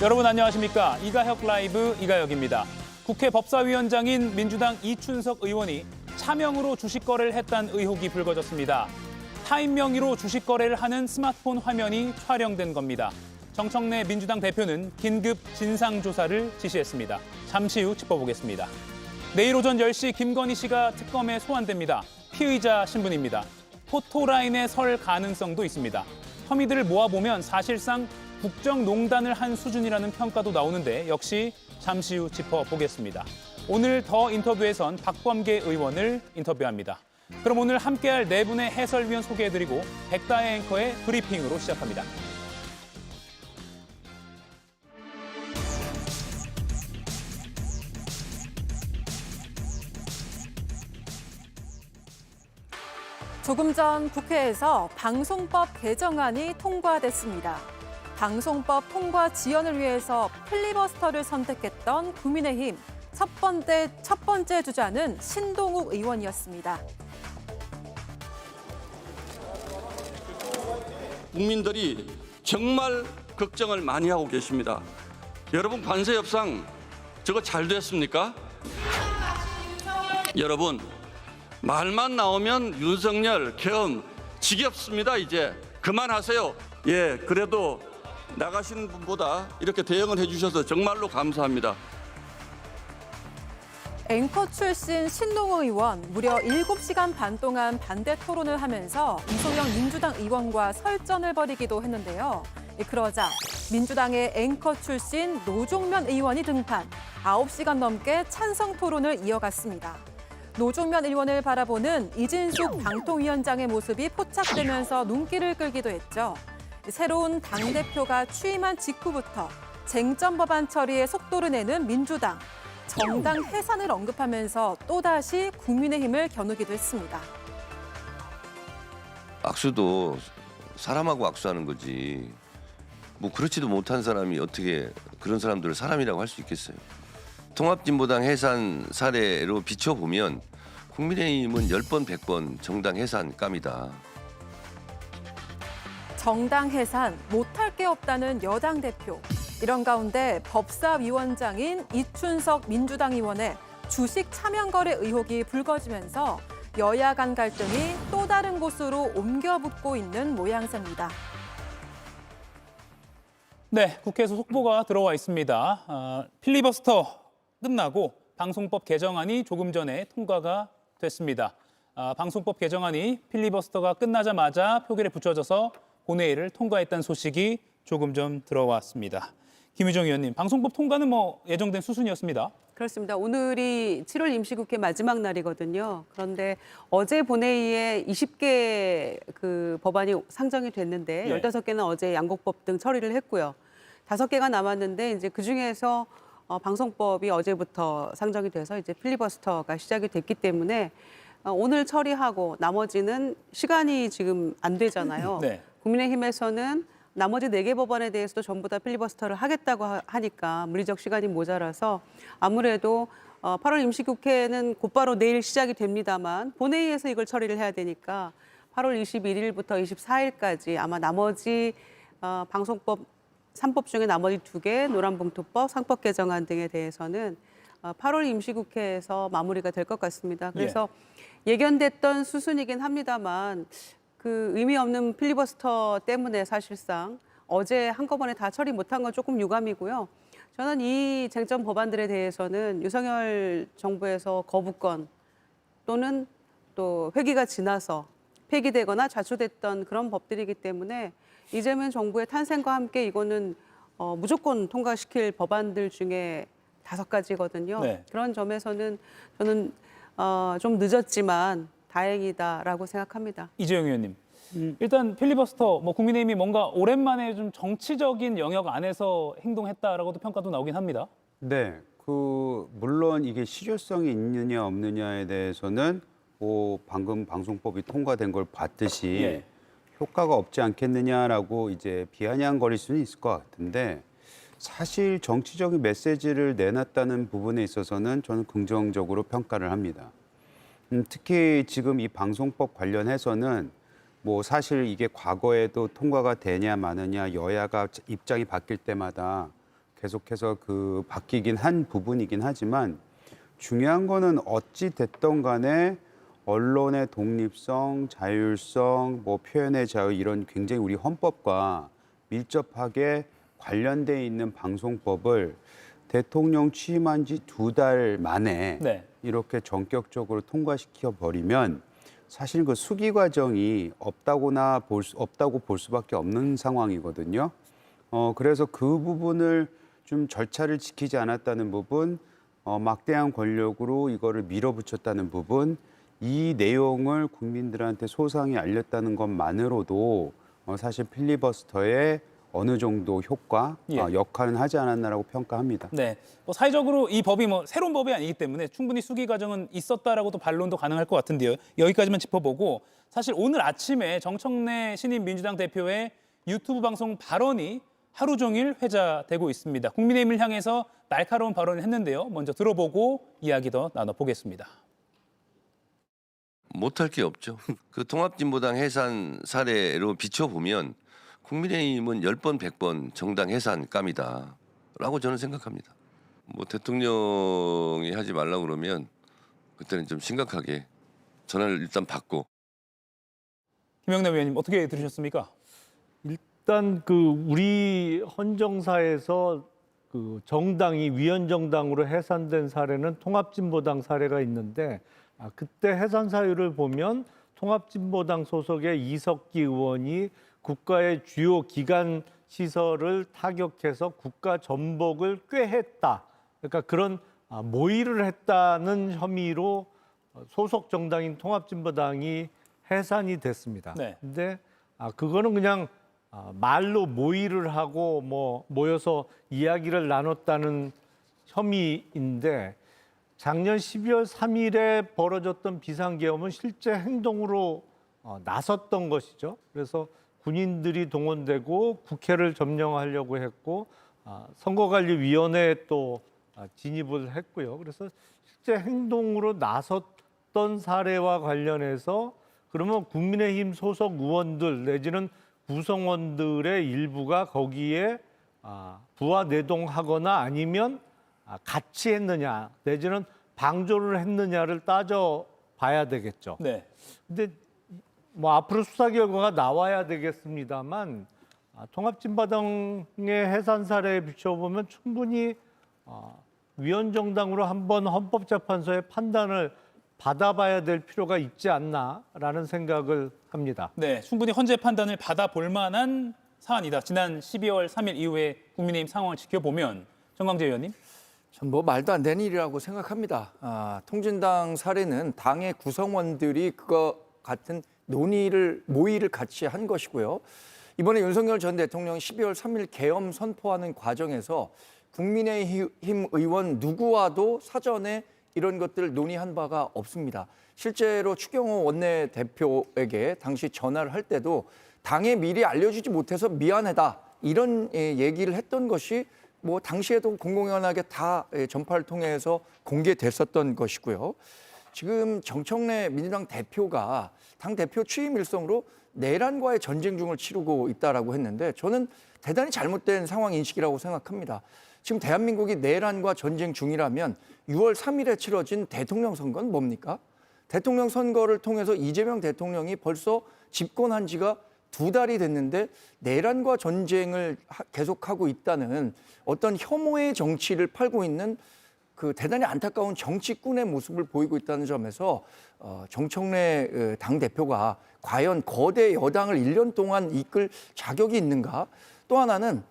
여러분 안녕하십니까? 이가혁 라이브 이가혁입니다. 국회 법사위원장인 민주당 이춘석 의원이 차명으로 주식 거래를 했다는 의혹이 불거졌습니다. 타인 명의로 주식 거래를 하는 스마트폰 화면이 촬영된 겁니다. 정청래 민주당 대표는 긴급 진상조사를 지시했습니다. 잠시 후 짚어보겠습니다. 내일 오전 10시 김건희 씨가 특검에 소환됩니다. 피의자 신분입니다. 포토라인에 설 가능성도 있습니다. 혐의들을 모아보면 사실상 국정농단을 한 수준이라는 평가도 나오는데 역시 잠시 후 짚어보겠습니다. 오늘 더 인터뷰에선 박범계 의원을 인터뷰합니다. 그럼 오늘 함께할 네 분의 해설위원 소개해드리고 백다혜 앵커의 브리핑으로 시작합니다. 조금 전 국회에서 방송법 개정안이 통과됐습니다. 방송법 통과 지연을 위해서 필리버스터를 선택했던 국민의힘 첫 번째 주자는 신동욱 의원이었습니다. 국민들이 정말 걱정을 많이 하고 계십니다. 여러분 관세 협상 저거 잘 됐습니까? 여러분 말만 나오면 윤석열, 계엄 지겹습니다. 이제 그만하세요. 예, 그래도 나가시는 분보다 이렇게 대응을 해주셔서 정말로 감사합니다. 앵커 출신 신동욱 의원 무려 7시간 반 동안 반대 토론을 하면서 이소영 민주당 의원과 설전을 벌이기도 했는데요. 그러자 민주당의 앵커 출신 노종면 의원이 등판, 9시간 넘게 찬성 토론을 이어갔습니다. 노종면 의원을 바라보는 이진숙 방통위원장의 모습이 포착되면서 눈길을 끌기도 했죠. 새로운 당대표가 취임한 직후부터 쟁점 법안 처리에 속도를 내는 민주당. 정당 해산을 언급하면서 또다시 국민의힘을 겨누기도 했습니다. 악수도 사람하고 악수하는 거지. 뭐 그렇지도 못한 사람이 어떻게 그런 사람들을 사람이라고 할 수 있겠어요. 통합진보당 해산 사례로 비춰보면 국민의힘은 10번, 100번 정당 해산 깜이다. 정당 해산 못할 게 없다는 여당 대표. 이런 가운데 법사위원장인 이춘석 민주당 의원의 주식 차명 거래 의혹이 불거지면서 여야 간 갈등이 또 다른 곳으로 옮겨 붙고 있는 모양새입니다. 네, 국회에서 속보가 들어와 있습니다. 필리버스터 끝나고 방송법 개정안이 조금 전에 통과가 됐습니다. 방송법 개정안이 필리버스터가 끝나자마자 표결에 붙여져서 본회의를 통과했다는 소식이 조금 전 들어왔습니다. 김유정 의원님, 방송법 통과는 예정된 수순이었습니다. 그렇습니다. 오늘이 7월 임시국회 마지막 날이거든요. 그런데 어제 본회의에 20개 그 법안이 상정이 됐는데 예. 15개는 어제 양곡법 등 처리를 했고요. 5개가 남았는데 이제 그중에서 방송법이 어제부터 상정이 돼서 이제 필리버스터가 시작이 됐기 때문에 오늘 처리하고 나머지는 시간이 지금 안 되잖아요. 네. 국민의힘에서는 나머지 4개 법안에 대해서도 전부 다 필리버스터를 하겠다고 하니까 물리적 시간이 모자라서 아무래도 8월 임시국회는 곧바로 내일 시작이 됩니다만 본회의에서 이걸 처리를 해야 되니까 8월 21일부터 24일까지 아마 나머지 방송법 3법 중에 나머지 2개, 노란봉투법, 상법 개정안 등에 대해서는 8월 임시국회에서 마무리가 될 것 같습니다. 그래서 예견됐던 수순이긴 합니다만 그 의미 없는 필리버스터 때문에 사실상 어제 한꺼번에 다 처리 못한 건 조금 유감이고요. 저는 이 쟁점 법안들에 대해서는 윤석열 정부에서 거부권 또는 또 회기가 지나서 폐기되거나 좌초됐던 그런 법들이기 때문에 이재명 정부의 탄생과 함께 이거는 무조건 통과시킬 법안들 중에 5가지거든요. 네. 그런 점에서는 저는 좀 늦었지만 다행이다라고 생각합니다. 이재용 의원님, 일단 필리버스터 국민의힘이 뭔가 오랜만에 좀 정치적인 영역 안에서 행동했다라고도 평가도 나오긴 합니다. 네, 물론 이게 실효성이 있느냐 없느냐에 대해서는 방금 방송법이 통과된 걸 봤듯이 예. 효과가 없지 않겠느냐라고 이제 비아냥거릴 수는 있을 것 같은데 사실 정치적인 메시지를 내놨다는 부분에 있어서는 저는 긍정적으로 평가를 합니다. 특히 지금 이 방송법 관련해서는 사실 이게 과거에도 통과가 되냐 마느냐 여야가 입장이 바뀔 때마다 계속해서 그 바뀌긴 한 부분이긴 하지만 중요한 거는 어찌 됐던 간에 언론의 독립성, 자율성, 뭐 표현의 자유 이런 굉장히 우리 헌법과 밀접하게 관련돼 있는 방송법을 대통령 취임한 지 2달 만에 네. 이렇게 전격적으로 통과시켜 버리면 사실 그 수기 과정이 없다고 볼 수밖에 없는 상황이거든요. 그래서 그 부분을 좀 절차를 지키지 않았다는 부분, 막대한 권력으로 이거를 밀어붙였다는 부분, 이 내용을 국민들한테 소상히 알렸다는 것만으로도 사실 필리버스터의 어느 정도 효과, 예. 역할은 하지 않았나라고 평가합니다. 네, 뭐 사회적으로 이 법이 뭐 새로운 법이 아니기 때문에 충분히 수기 과정은 있었다라고도 반론도 가능할 것 같은데요. 여기까지만 짚어보고 사실 오늘 아침에 정청래 신임 민주당 대표의 유튜브 방송 발언이 하루 종일 회자되고 있습니다. 국민의힘을 향해서 날카로운 발언을 했는데요. 먼저 들어보고 이야기 더 나눠보겠습니다. 못할 게 없죠. 그 통합진보당 해산 사례로 비춰보면 국민의힘은 10번, 100번 정당 해산감이다 라고 저는 생각합니다. 뭐 대통령이 하지 말라고 그러면 그때는 좀 심각하게 전화를 일단 받고. 김영남 의원님 어떻게 들으셨습니까? 일단 그 우리 헌정사에서 그 정당이 위헌정당으로 해산된 사례는 통합진보당 사례가 있는데 그때 해산 사유를 보면 통합진보당 소속의 이석기 의원이 국가의 주요 기관 시설을 타격해서 국가 전복을 꾀했다. 그러니까 그런 모의를 했다는 혐의로 소속 정당인 통합진보당이 해산이 됐습니다. 네. 근데 그거는 그냥 말로 모의를 하고 뭐 모여서 이야기를 나눴다는 혐의인데 작년 12월 3일에 벌어졌던 비상계엄은 실제 행동으로 나섰던 것이죠. 그래서 군인들이 동원되고 국회를 점령하려고 했고 선거관리위원회에 또 진입을 했고요. 그래서 실제 행동으로 나섰던 사례와 관련해서 그러면 국민의힘 소속 의원들 내지는 구성원들의 일부가 거기에 부하 내동하거나 아니면 같이 했느냐 내지는 방조를 했느냐를 따져봐야 되겠죠. 네. 근데 뭐 앞으로 수사 결과가 나와야 되겠습니다만 통합진보당의 해산 사례에 비춰보면 충분히 위헌정당으로 한번 헌법재판소의 판단을 받아봐야 될 필요가 있지 않나라는 생각을 합니다. 네, 충분히 헌재 판단을 받아볼 만한 사안이다. 지난 12월 3일 이후에 국민의힘 상황을 지켜보면 정광재 의원님. 전 뭐 말도 안 되는 일이라고 생각합니다. 통진당 사례는 당의 구성원들이 그거 같은 모의를 같이 한 것이고요. 이번에 윤석열 전 대통령이 12월 3일 계엄 선포하는 과정에서 국민의힘 의원 누구와도 사전에 이런 것들을 논의한 바가 없습니다. 실제로 추경호 원내대표에게 당시 전화를 할 때도 당에 미리 알려주지 못해서 미안하다 이런 얘기를 했던 것이 뭐 당시에도 공공연하게 다 전파를 통해서 공개됐었던 것이고요. 지금 정청래 민주당 대표가 당 대표 취임 일성으로 내란과의 전쟁 중을 치르고 있다라고 했는데 저는 대단히 잘못된 상황 인식이라고 생각합니다. 지금 대한민국이 내란과 전쟁 중이라면 6월 3일에 치러진 대통령 선거는 뭡니까? 대통령 선거를 통해서 이재명 대통령이 벌써 집권한 지가 2달이 됐는데 내란과 전쟁을 계속하고 있다는 어떤 혐오의 정치를 팔고 있는 그 대단히 안타까운 정치꾼의 모습을 보이고 있다는 점에서 정청래 당대표가 과연 거대 여당을 1년 동안 이끌 자격이 있는가? 또 하나는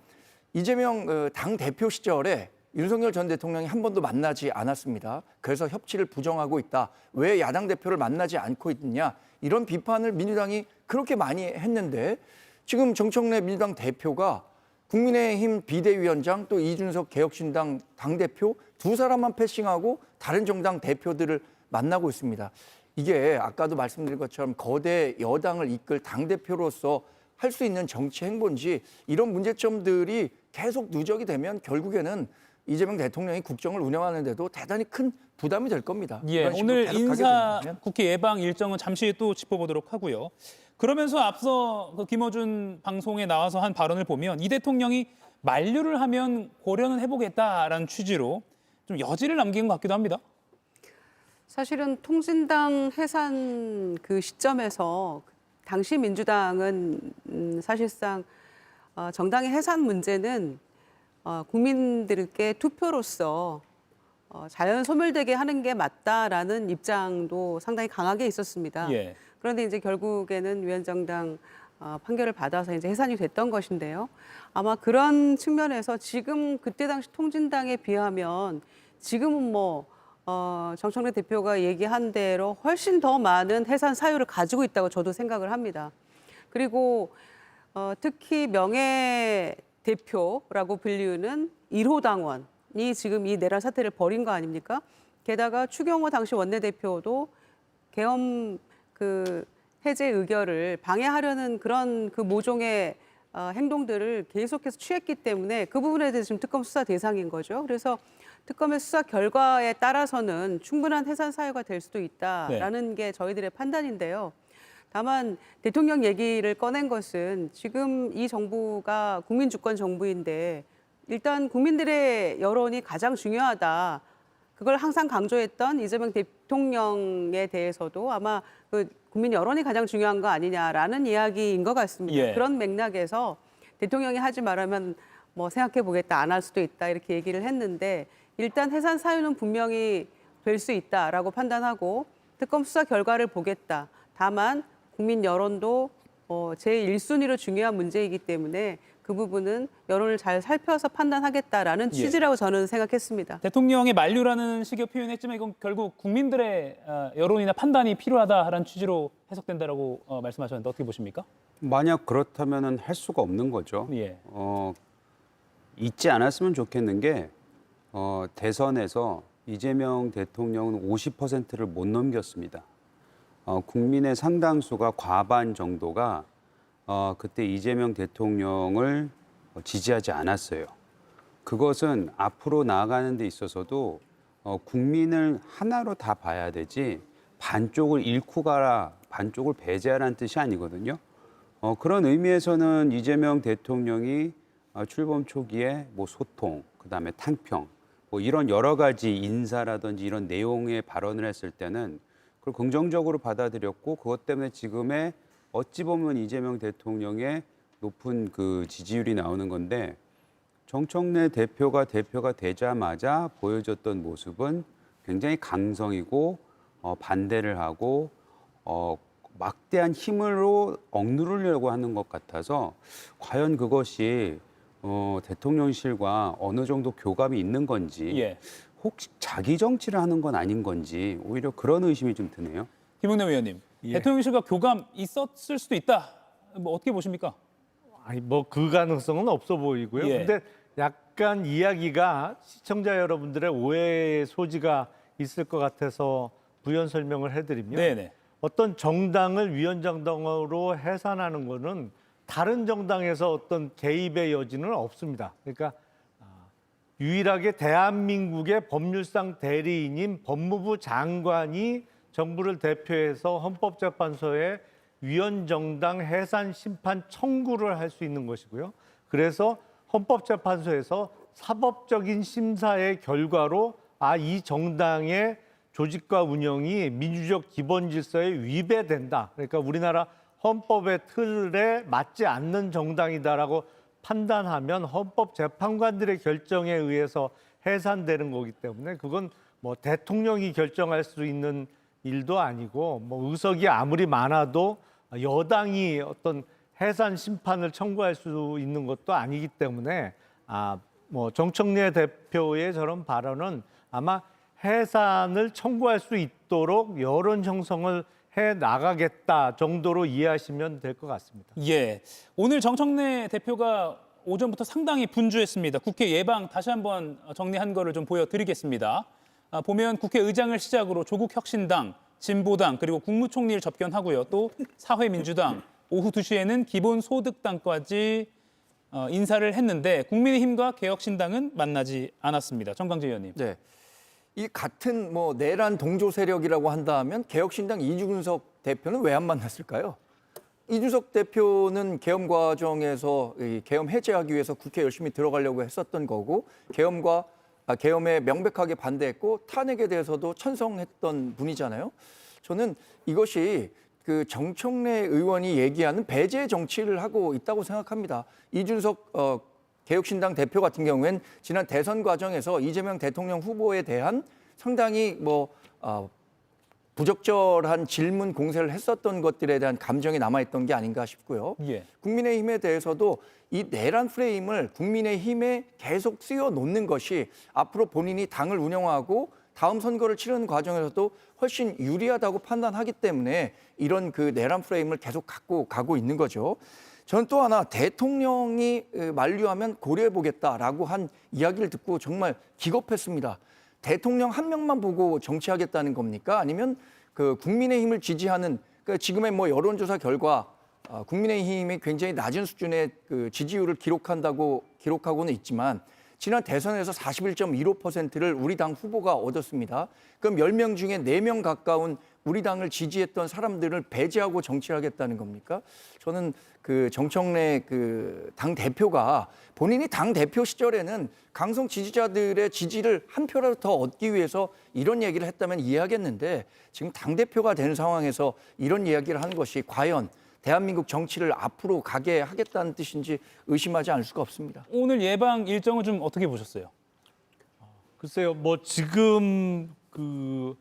이재명 당대표 시절에 윤석열 전 대통령이 한 번도 만나지 않았습니다. 그래서 협치를 부정하고 있다. 왜 야당 대표를 만나지 않고 있느냐? 이런 비판을 민주당이 그렇게 많이 했는데 지금 정청래 민주당 대표가 국민의힘 비대위원장 또 이준석 개혁신당 당대표 두 사람만 패싱하고 다른 정당 대표들을 만나고 있습니다. 이게 아까도 말씀드린 것처럼 거대 여당을 이끌 당대표로서 할 수 있는 정치 행보인지 이런 문제점들이 계속 누적이 되면 결국에는 이재명 대통령이 국정을 운영하는 데도 대단히 큰 부담이 될 겁니다. 예, 이런 식으로 오늘 계속 인사 가게 된다면. 국회 예방 일정은 잠시 후에 또 짚어보도록 하고요. 그러면서 앞서 그 김어준 방송에 나와서 한 발언을 보면 이 대통령이 만류를 하면 고려는 해보겠다라는 취지로 좀 여지를 남긴 것 같기도 합니다. 사실은 통진당 해산 그 시점에서 당시 민주당은 사실상 정당의 해산 문제는 국민들께 투표로서 자연 소멸되게 하는 게 맞다라는 입장도 상당히 강하게 있었습니다. 예. 그런데 이제 결국에는 위원장당 판결을 받아서 이제 해산이 됐던 것인데요. 아마 그런 측면에서 지금 그때 당시 통진당에 비하면 지금은 정청래 대표가 얘기한 대로 훨씬 더 많은 해산 사유를 가지고 있다고 저도 생각을 합니다. 그리고 특히 명예 대표라고 불리우는 1호 당원이 지금 이 내란 사태를 벌인 거 아닙니까? 게다가 추경호 당시 원내대표도 계엄 그 해제 의결을 방해하려는 그런 그 모종의 행동들을 계속해서 취했기 때문에 그 부분에 대해서 지금 특검 수사 대상인 거죠. 그래서 특검의 수사 결과에 따라서는 충분한 해산 사유가 될 수도 있다라는 게 저희들의 판단인데요. 다만 대통령 얘기를 꺼낸 것은 지금 이 정부가 국민주권 정부인데 일단 국민들의 여론이 가장 중요하다. 그걸 항상 강조했던 이재명 대통령에 대해서도 아마 그 국민 여론이 가장 중요한 거 아니냐라는 이야기인 것 같습니다. 예. 그런 맥락에서 대통령이 하지 말라면 생각해 보겠다, 안 할 수도 있다 이렇게 얘기를 했는데 일단 해산 사유는 분명히 될 수 있다라고 판단하고 특검 수사 결과를 보겠다. 다만 국민 여론도 제일 1순위로 중요한 문제이기 때문에 그 부분은 여론을 잘 살펴서 판단하겠다라는 취지라고 저는 생각했습니다. 대통령의 만류라는 식의 표현했지만 이건 결국 국민들의 여론이나 판단이 필요하다라는 취지로 해석된다라고 말씀하셨는데 어떻게 보십니까? 만약 그렇다면은 할 수가 없는 거죠. 예. 잊지 않았으면 좋겠는 게 대선에서 이재명 대통령은 50%를 못 넘겼습니다. 국민의 상당수가 과반 정도가 그때 이재명 대통령을 지지하지 않았어요. 그것은 앞으로 나아가는 데 있어서도 국민을 하나로 다 봐야 되지 반쪽을 잃고 가라, 반쪽을 배제하라는 뜻이 아니거든요. 그런 의미에서는 이재명 대통령이 출범 초기에 소통, 그다음에 탕평, 이런 여러 가지 인사라든지 이런 내용의 발언을 했을 때는 그걸 긍정적으로 받아들였고 그것 때문에 지금의 어찌 보면 이재명 대통령의 높은 그 지지율이 나오는 건데 정청래 대표가 되자마자 보여줬던 모습은 굉장히 강성이고 반대를 하고 막대한 힘으로 억누르려고 하는 것 같아서 과연 그것이 대통령실과 어느 정도 교감이 있는 건지 예. 혹시 자기 정치를 하는 건 아닌 건지 오히려 그런 의심이 좀 드네요. 김웅남 의원님, 대통령실과 교감 있었을 수도 있다. 어떻게 보십니까? 아니 그 가능성은 없어 보이고요. 예. 근데 약간 이야기가 시청자 여러분들의 오해의 소지가 있을 것 같아서 부연 설명을 해드리면 네네. 어떤 정당을 위원장당으로 해산하는 거는 다른 정당에서 어떤 개입의 여지는 없습니다. 그러니까 유일하게 대한민국의 법률상 대리인인 법무부 장관이 정부를 대표해서 헌법재판소에 위원정당 해산 심판 청구를 할 수 있는 것이고요. 그래서 헌법재판소에서 사법적인 심사의 결과로 이 정당의 조직과 운영이 민주적 기본 질서에 위배된다. 그러니까 우리나라 헌법의 틀에 맞지 않는 정당이다라고 판단하면 헌법재판관들의 결정에 의해서 해산되는 거기 때문에 그건 대통령이 결정할 수 있는 일도 아니고 의석이 아무리 많아도 여당이 어떤 해산 심판을 청구할 수 있는 것도 아니기 때문에 정청래 대표의 저런 발언은 아마 해산을 청구할 수 있도록 여론 형성을 해 나가겠다 정도로 이해하시면 될 것 같습니다. 예, 오늘 정청래 대표가 오전부터 상당히 분주했습니다. 국회 예방 다시 한번 정리한 거를 좀 보여드리겠습니다. 보면 국회의장을 시작으로 조국혁신당, 진보당 그리고 국무총리를 접견하고요. 또 사회민주당, 오후 2시에는 기본소득당까지 인사를 했는데 국민의힘과 개혁신당은 만나지 않았습니다. 정광재 의원님. 네. 이 같은 뭐 내란 동조 세력이라고 한다면 개혁신당 이준석 대표는 왜 안 만났을까요? 이준석 대표는 계엄 과정에서 이 계엄 해제하기 위해서 국회 열심히 들어가려고 했었던 거고 계엄에 명백하게 반대했고 탄핵에 대해서도 찬성했던 분이잖아요. 저는 이것이 그 정청래 의원이 얘기하는 배제 정치를 하고 있다고 생각합니다. 이준석 개혁신당 대표 같은 경우엔 지난 대선 과정에서 이재명 대통령 후보에 대한 상당히 부적절한 질문 공세를 했었던 것들에 대한 감정이 남아있던 게 아닌가 싶고요. 예. 국민의힘에 대해서도 이 내란 프레임을 국민의힘에 계속 씌워 놓는 것이 앞으로 본인이 당을 운영하고 다음 선거를 치르는 과정에서도 훨씬 유리하다고 판단하기 때문에 이런 그 내란 프레임을 계속 갖고 가고 있는 거죠. 저는 또 하나 대통령이 만류하면 고려해보겠다라고 한 이야기를 듣고 정말 기겁했습니다. 대통령 한 명만 보고 정치하겠다는 겁니까? 아니면 그 국민의힘을 지지하는 지금의 뭐 여론조사 결과 국민의힘이 굉장히 낮은 수준의 그 지지율을 기록하고는 있지만 지난 대선에서 41.15%를 우리 당 후보가 얻었습니다. 그럼 10명 중에 4명 가까운 우리 당을 지지했던 사람들을 배제하고 정치하겠다는 겁니까? 저는 그 정청래 그 당 대표가 본인이 당 대표 시절에는 강성 지지자들의 지지를 한 표라도 더 얻기 위해서 이런 얘기를 했다면 이해하겠는데 지금 당 대표가 된 상황에서 이런 이야기를 하는 것이 과연 대한민국 정치를 앞으로 가게 하겠다는 뜻인지 의심하지 않을 수가 없습니다. 오늘 예방 일정은 좀 어떻게 보셨어요? 글쎄요, 뭐 지금 그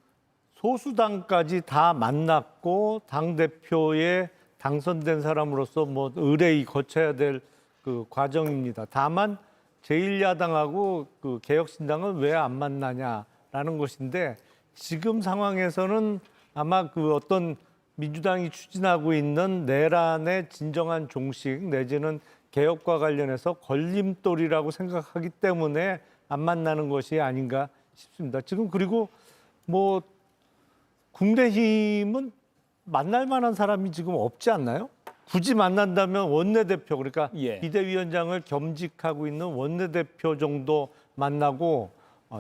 소수당까지 다 만났고 당 대표에 당선된 사람으로서 뭐 의뢰이 거쳐야 될 그 과정입니다. 다만 제1야당하고 그 개혁신당은 왜 안 만나냐라는 것인데 지금 상황에서는 아마 그 어떤 민주당이 추진하고 있는 내란의 진정한 종식 내지는 개혁과 관련해서 걸림돌이라고 생각하기 때문에 안 만나는 것이 아닌가 싶습니다. 지금 그리고 뭐 국민의힘은 만날 만한 사람이 지금 없지 않나요? 굳이 만난다면 원내대표 그러니까 예. 비대위원장을 겸직하고 있는 원내대표 정도 만나고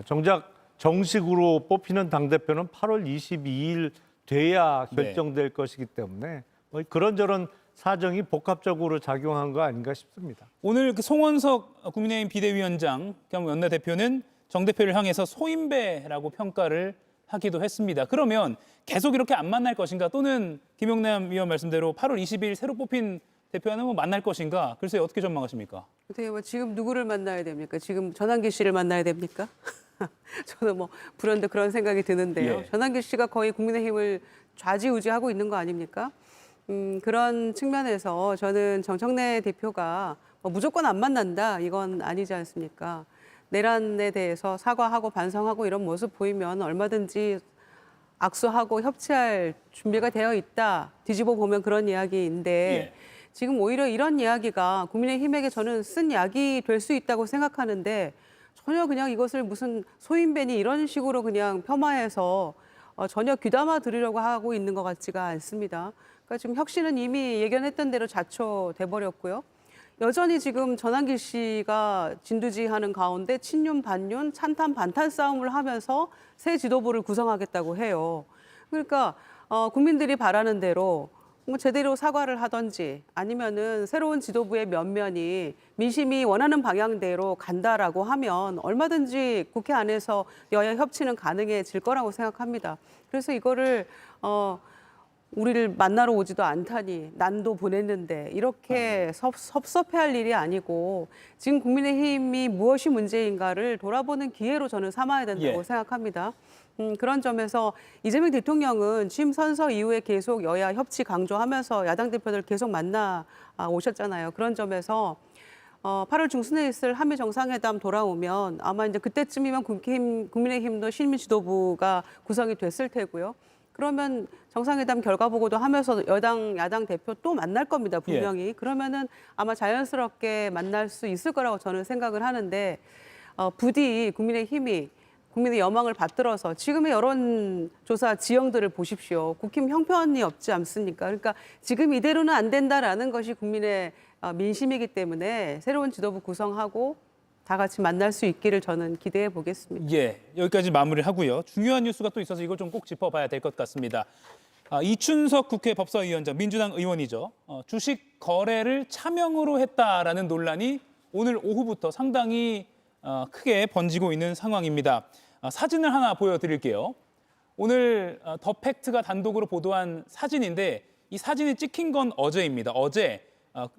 정작 정식으로 뽑히는 당대표는 8월 22일 돼야 결정될 것이기 때문에 뭐 그런저런 사정이 복합적으로 작용한 거 아닌가 싶습니다. 오늘 그 송원석 국민의힘 비대위원장 겸 원내대표는 정 대표를 향해서 소인배라고 평가를 하기도 했습니다. 그러면 계속 이렇게 안 만날 것인가 또는 김용남 위원 말씀대로 8월 20일 새로 뽑힌 대표와는 뭐 만날 것인가? 글쎄요, 어떻게 전망하십니까? 어떻게 뭐 지금 누구를 만나야 됩니까? 지금 전환기 씨를 만나야 됩니까? 저는 뭐 불현듯 그런 생각이 드는데요. 예. 전환기 씨가 거의 국민의힘을 좌지우지하고 있는 거 아닙니까? 그런 측면에서 저는 정청래 대표가 뭐 무조건 안 만난다 이건 아니지 않습니까? 내란에 대해서 사과하고 반성하고 이런 모습 보이면 얼마든지 악수하고 협치할 준비가 되어 있다. 뒤집어 보면 그런 이야기인데 예. 지금 오히려 이런 이야기가 국민의힘에게 저는 쓴 약이 될 수 있다고 생각하는데 전혀 그냥 이것을 무슨 소인배니 이런 식으로 그냥 폄하해서 전혀 귀담아 들으려고 하고 있는 것 같지가 않습니다. 그러니까 지금 혁신은 이미 예견했던 대로 자초돼 버렸고요. 여전히 지금 전환기 씨가 진두지휘하는 가운데 친윤 반윤 찬탄 반탄 싸움을 하면서 새 지도부를 구성하겠다고 해요. 그러니까 국민들이 바라는 대로 뭐 제대로 사과를 하든지 아니면은 새로운 지도부의 면면이 민심이 원하는 방향대로 간다라고 하면 얼마든지 국회 안에서 여야 협치는 가능해질 거라고 생각합니다. 그래서 이거를 우리를 만나러 오지도 않다니 난도 보냈는데 이렇게 섭섭해할 일이 아니고 지금 국민의힘이 무엇이 문제인가를 돌아보는 기회로 저는 삼아야 된다고 예. 생각합니다. 그런 점에서 이재명 대통령은 취임 선서 이후에 계속 여야 협치 강조하면서 야당 대표들 계속 만나 오셨잖아요. 그런 점에서 8월 중순에 있을 한미 정상회담 돌아오면 아마 이제 그때쯤이면 국민의힘도 신민 지도부가 구성이 됐을 테고요. 그러면 정상회담 결과 보고도 하면서 여당, 야당 대표 또 만날 겁니다, 분명히. 예. 그러면은 아마 자연스럽게 만날 수 있을 거라고 저는 생각을 하는데 부디 국민의힘이 국민의 여망을 받들어서 지금의 여론조사 지형들을 보십시오. 국힘 형편이 없지 않습니까? 그러니까 지금 이대로는 안 된다라는 것이 국민의 민심이기 때문에 새로운 지도부 구성하고 다 같이 만날 수 있기를 저는 기대해 보겠습니다. 예, 여기까지 마무리를 하고요. 중요한 뉴스가 또 있어서 이걸 좀 꼭 짚어봐야 될 것 같습니다. 이춘석 국회 법사위원장, 민주당 의원이죠. 주식 거래를 차명으로 했다라는 논란이 오늘 오후부터 상당히 크게 번지고 있는 상황입니다. 사진을 하나 보여드릴게요. 오늘 더 팩트가 단독으로 보도한 사진인데 이 사진이 찍힌 건 어제입니다. 어제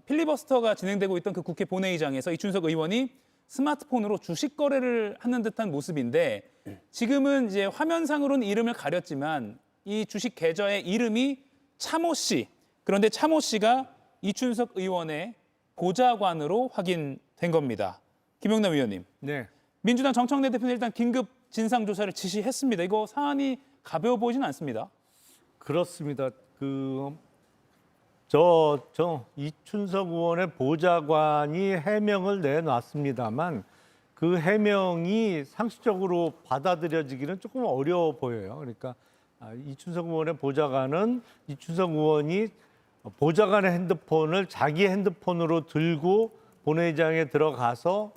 필리버스터가 진행되고 있던 그 국회 본회의장에서 이춘석 의원이 스마트폰으로 주식 거래를 하는 듯한 모습인데 지금은 이제 화면상으로는 이름을 가렸지만 이 주식 계좌의 이름이 차모 씨. 그런데 차모 씨가 이춘석 의원의 보좌관으로 확인된 겁니다. 김영남 의원님. 네. 민주당 정청래 대표는 일단 긴급 진상조사를 지시했습니다. 이거 사안이 가벼워 보이진 않습니다. 그렇습니다. 이춘석 의원의 보좌관이 해명을 내놨습니다만 그 해명이 상식적으로 받아들여지기는 조금 어려워 보여요. 그러니까 이춘석 의원의 보좌관은 이춘석 의원이 보좌관의 핸드폰을 자기 핸드폰으로 들고 본회의장에 들어가서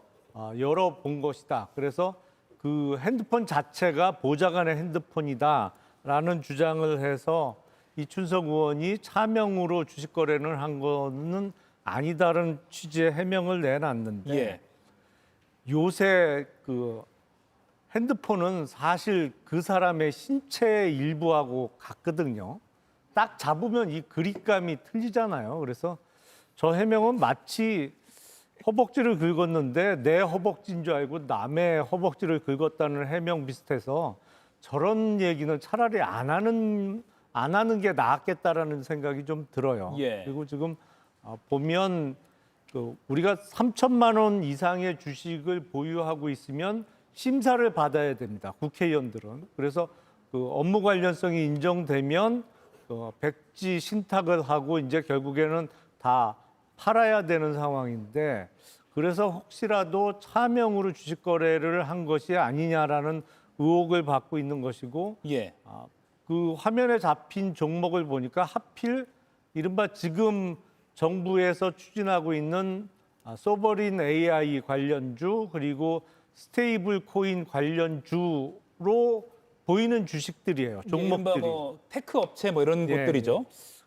열어본 것이다. 그래서 그 핸드폰 자체가 보좌관의 핸드폰이다라는 주장을 해서 이춘석 의원이 차명으로 주식 거래를 한 거는 아니다라는 취지의 해명을 내놨는데 예. 요새 그 핸드폰은 사실 그 사람의 신체의 일부하고 같거든요. 딱 잡으면 이 그립감이 틀리잖아요. 그래서 저 해명은 마치 허벅지를 긁었는데 내 허벅지인 줄 알고 남의 허벅지를 긁었다는 해명 비슷해서 저런 얘기는 차라리 안 하는 게 낫겠다라는 생각이 좀 들어요. 예. 그리고 지금 보면 우리가 3천만 원 이상의 주식을 보유하고 있으면 심사를 받아야 됩니다. 국회의원들은. 그래서 그 업무 관련성이 인정되면 백지 신탁을 하고 이제 결국에는 다 팔아야 되는 상황인데 그래서 혹시라도 차명으로 주식 거래를 한 것이 아니냐라는 의혹을 받고 있는 것이고 예. 그 화면에 잡힌 종목을 보니까 하필 이른바 지금 정부에서 추진하고 있는 소버린 AI 관련주 그리고 스테이블 코인 관련주로 보이는 주식들이에요. 종목들이. 뭐 테크 업체 뭐 이런 예, 곳들이죠.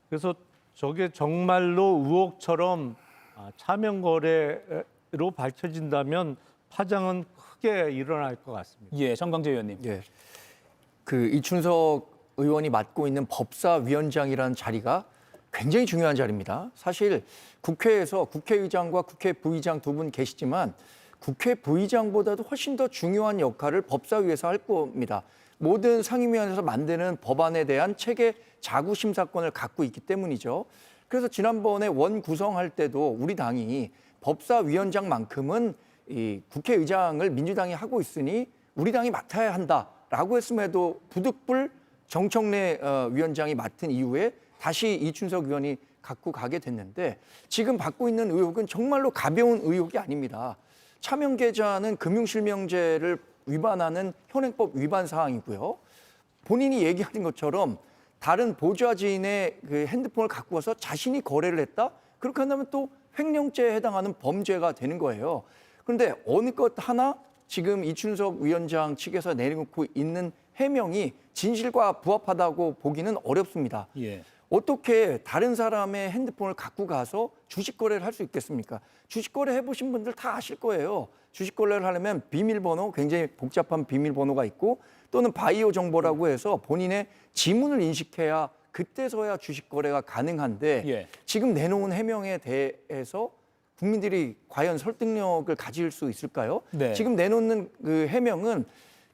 그래서 저게 정말로 의혹처럼 차명 거래로 밝혀진다면 파장은 크게 일어날 것 같습니다. 예, 정강재 의원님. 예. 그 이춘석 의원이 맡고 있는 법사위원장이라는 자리가 굉장히 중요한 자리입니다. 사실 국회에서 국회의장과 국회 부의장 두 분 계시지만 국회 부의장보다도 훨씬 더 중요한 역할을 법사위에서 할 겁니다. 모든 상임위원회에서 만드는 법안에 대한 체계 자구 심사권을 갖고 있기 때문이죠. 그래서 지난번에 원 구성할 때도 우리 당이 법사위원장만큼은 이 국회의장을 민주당이 하고 있으니 우리 당이 맡아야 한다라고 했음에도 부득불 정청래 위원장이 맡은 이후에 다시 이춘석 의원이 갖고 가게 됐는데 지금 받고 있는 의혹은 정말로 가벼운 의혹이 아닙니다. 차명 계좌는 금융실명제를 위반하는 현행법 위반 사항이고요. 본인이 얘기하는 것처럼 다른 보좌진의 그 핸드폰을 갖고 와서 자신이 거래를 했다? 그렇게 한다면 또 횡령죄에 해당하는 범죄가 되는 거예요. 그런데 어느 것 하나 지금 이춘석 위원장 측에서 내놓고 있는 해명이 진실과 부합하다고 보기는 어렵습니다. 예. 어떻게 다른 사람의 핸드폰을 갖고 가서 주식 거래를 할 수 있겠습니까? 주식 거래 해보신 분들 다 아실 거예요. 주식 거래를 하려면 비밀번호, 굉장히 복잡한 비밀번호가 있고 또는 바이오 정보라고 해서 본인의 지문을 인식해야 그때서야 주식 거래가 가능한데 예. 지금 내놓은 해명에 대해서 국민들이 과연 설득력을 가질 수 있을까요? 네. 지금 내놓는 그 해명은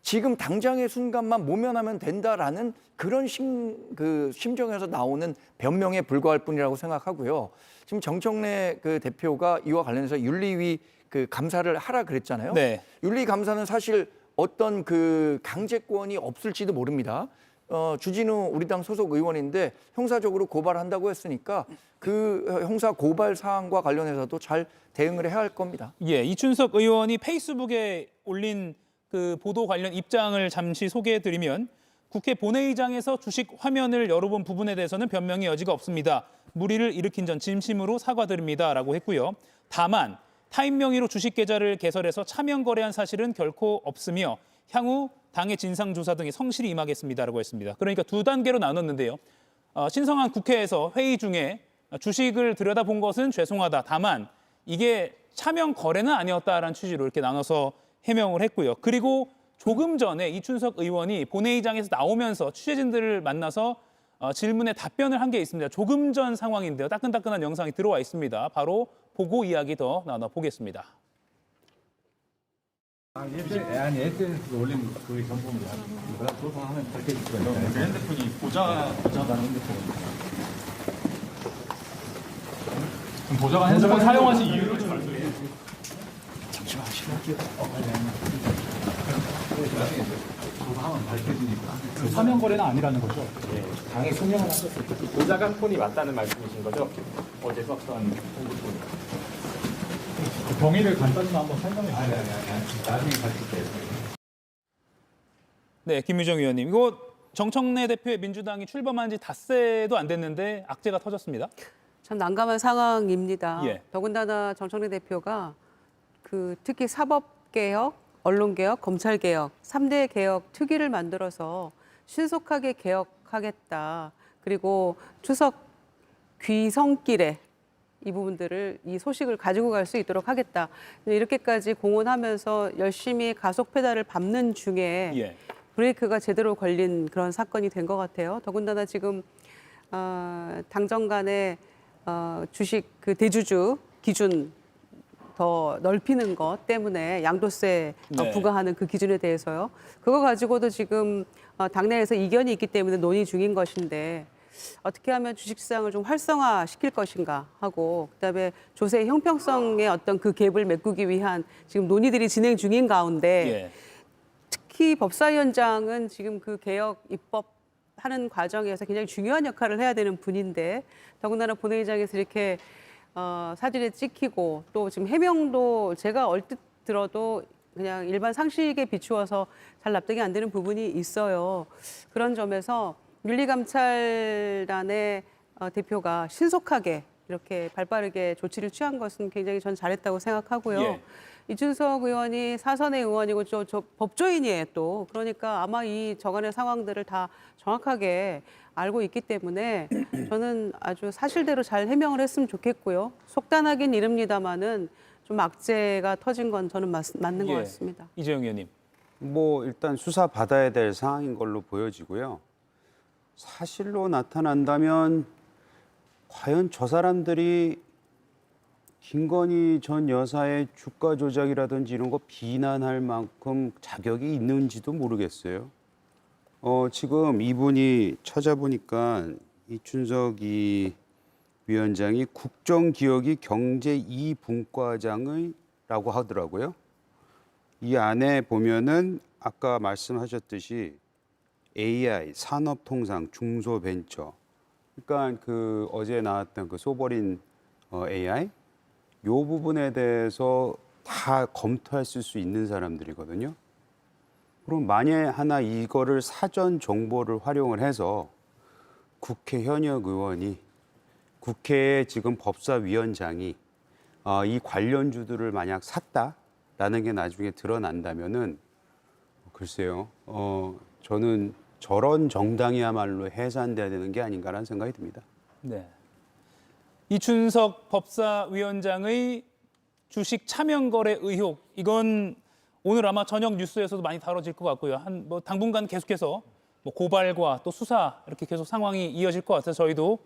지금 당장의 순간만 모면하면 된다라는 그런 심정에서 나오는 변명에 불과할 뿐이라고 생각하고요. 지금 정청래 그 대표가 이와 관련해서 윤리위 그 감사를 하라 그랬잖아요. 네. 윤리 감사는 사실 어떤 그 강제권이 없을지도 모릅니다. 주진우 우리 당 소속 의원인데 형사적으로 고발한다고 했으니까 그 형사 고발 사항과 관련해서도 잘 대응을 해야 할 겁니다. 예, 이춘석 의원이 페이스북에 올린 그 보도 관련 입장을 잠시 소개해드리면 국회 본회의장에서 주식 화면을 열어본 부분에 대해서는 변명의 여지가 없습니다. 무리를 일으킨 점 진심으로 사과드립니다라고 했고요. 다만 타인 명의로 주식 계좌를 개설해서 차명 거래한 사실은 결코 없으며 향후 당의 진상조사 등에 성실히 임하겠습니다라고 했습니다. 그러니까 두 단계로 나눴는데요. 신성한 국회에서 회의 중에 주식을 들여다본 것은 죄송하다. 다만 이게 차명 거래는 아니었다라는 취지로 이렇게 나눠서 해명을 했고요. 그리고 조금 전에 이춘석 의원이 본회의장에서 나오면서 취재진들을 만나서 질문에 답변을 한 게 있습니다. 조금 전 상황인데요. 따끈따끈한 영상이 들어와 있습니다. 바로 보고 이야기 더 나눠보겠습니다. SNS에 올린 그 정보입니다. 조사하면 밝혀질 수가 있어요. 핸드폰이 보좌관 핸드폰. 보좌관 핸드폰 사용하신 이유를 좀 말씀해 주세요. 잠시만 하시면 조사하면 밝혀지니까. 사명 거래는 아니라는 거죠? 네. 당에 소명을 하셨을 때 보좌관 폰이 맞다는 말씀이신 거죠? 어제 수학산 홍보폰. 그 경위를 간단히만 한번 설명해 주세요. 나중에 가르칠게요. 네, 김유정 의원님. 이거 정청래 대표의 민주당이 출범한 지 닷새도 안 됐는데 악재가 터졌습니다. 참 난감한 상황입니다. 예. 더군다나 정청래 대표가 그 특히 사법개혁, 언론개혁, 검찰개혁 3대 개혁 특위를 만들어서 신속하게 개혁하겠다. 그리고 추석 귀성길에 이 부분들을 이 소식을 가지고 갈 수 있도록 하겠다. 이렇게까지 공언하면서 열심히 가속 페달을 밟는 중에 예. 브레이크가 제대로 걸린 그런 사건이 된 것 같아요. 더군다나 지금 당정 간의 주식 그 대주주 기준 더 넓히는 것 때문에 양도세 네. 부과하는 그 기준에 대해서요. 그거 가지고도 지금 당내에서 이견이 있기 때문에 논의 중인 것인데 어떻게 하면 주식시장을 좀 활성화시킬 것인가 하고 그다음에 조세의 형평성의 어떤 그 갭을 메꾸기 위한 지금 논의들이 진행 중인 가운데 예. 특히 법사위원장은 지금 그 개혁 입법하는 과정에서 굉장히 중요한 역할을 해야 되는 분인데 더군다나 본회의장에서 이렇게 사진에 찍히고 또 지금 해명도 제가 얼핏 들어도 그냥 일반 상식에 비추어서 잘 납득이 안 되는 부분이 있어요. 그런 점에서 윤리감찰단의 대표가 신속하게 이렇게 발빠르게 조치를 취한 것은 굉장히 전 잘했다고 생각하고요. 예. 이준석 의원이 사선의 의원이고 저 법조인이에요 또. 그러니까 아마 이 저간의 상황들을 다 정확하게 알고 있기 때문에 저는 아주 사실대로 잘 해명을 했으면 좋겠고요. 속단하긴 이릅니다마는 좀 악재가 터진 건 저는 맞는 것 예. 같습니다. 이재용 의원님. 뭐 일단 수사 받아야 될 상황인 걸로 보여지고요. 사실로 나타난다면 과연 저 사람들이 김건희 전 여사의 주가 조작이라든지 이런 거 비난할 만큼 자격이 있는지도 모르겠어요. 지금 이분이 찾아보니까 이춘석 위원장이 국정기획위 경제 2분과장이라고 하더라고요. 이 안에 보면은 아까 말씀하셨듯이 AI, 산업통상, 중소벤처. 그러니까 그 어제 나왔던 그 소버린 AI 요 부분에 대해서 다 검토할 수 있는 사람들이거든요. 그럼 만에 하나 이거를 사전 정보를 활용을 해서 국회 현역 의원이 국회의 지금 법사위원장이 이 관련주들을 만약 샀다라는 게 나중에 드러난다면은 글쎄요. 저는 저런 정당이야말로 해산돼야 되는 게 아닌가라는 생각이 듭니다. 네. 이춘석 법사위원장의 주식 차명 거래 의혹 이건 오늘 아마 저녁 뉴스에서도 많이 다뤄질 것 같고요. 뭐 당분간 계속해서 뭐 고발과 또 수사 이렇게 계속 상황이 이어질 것 같아서 저희도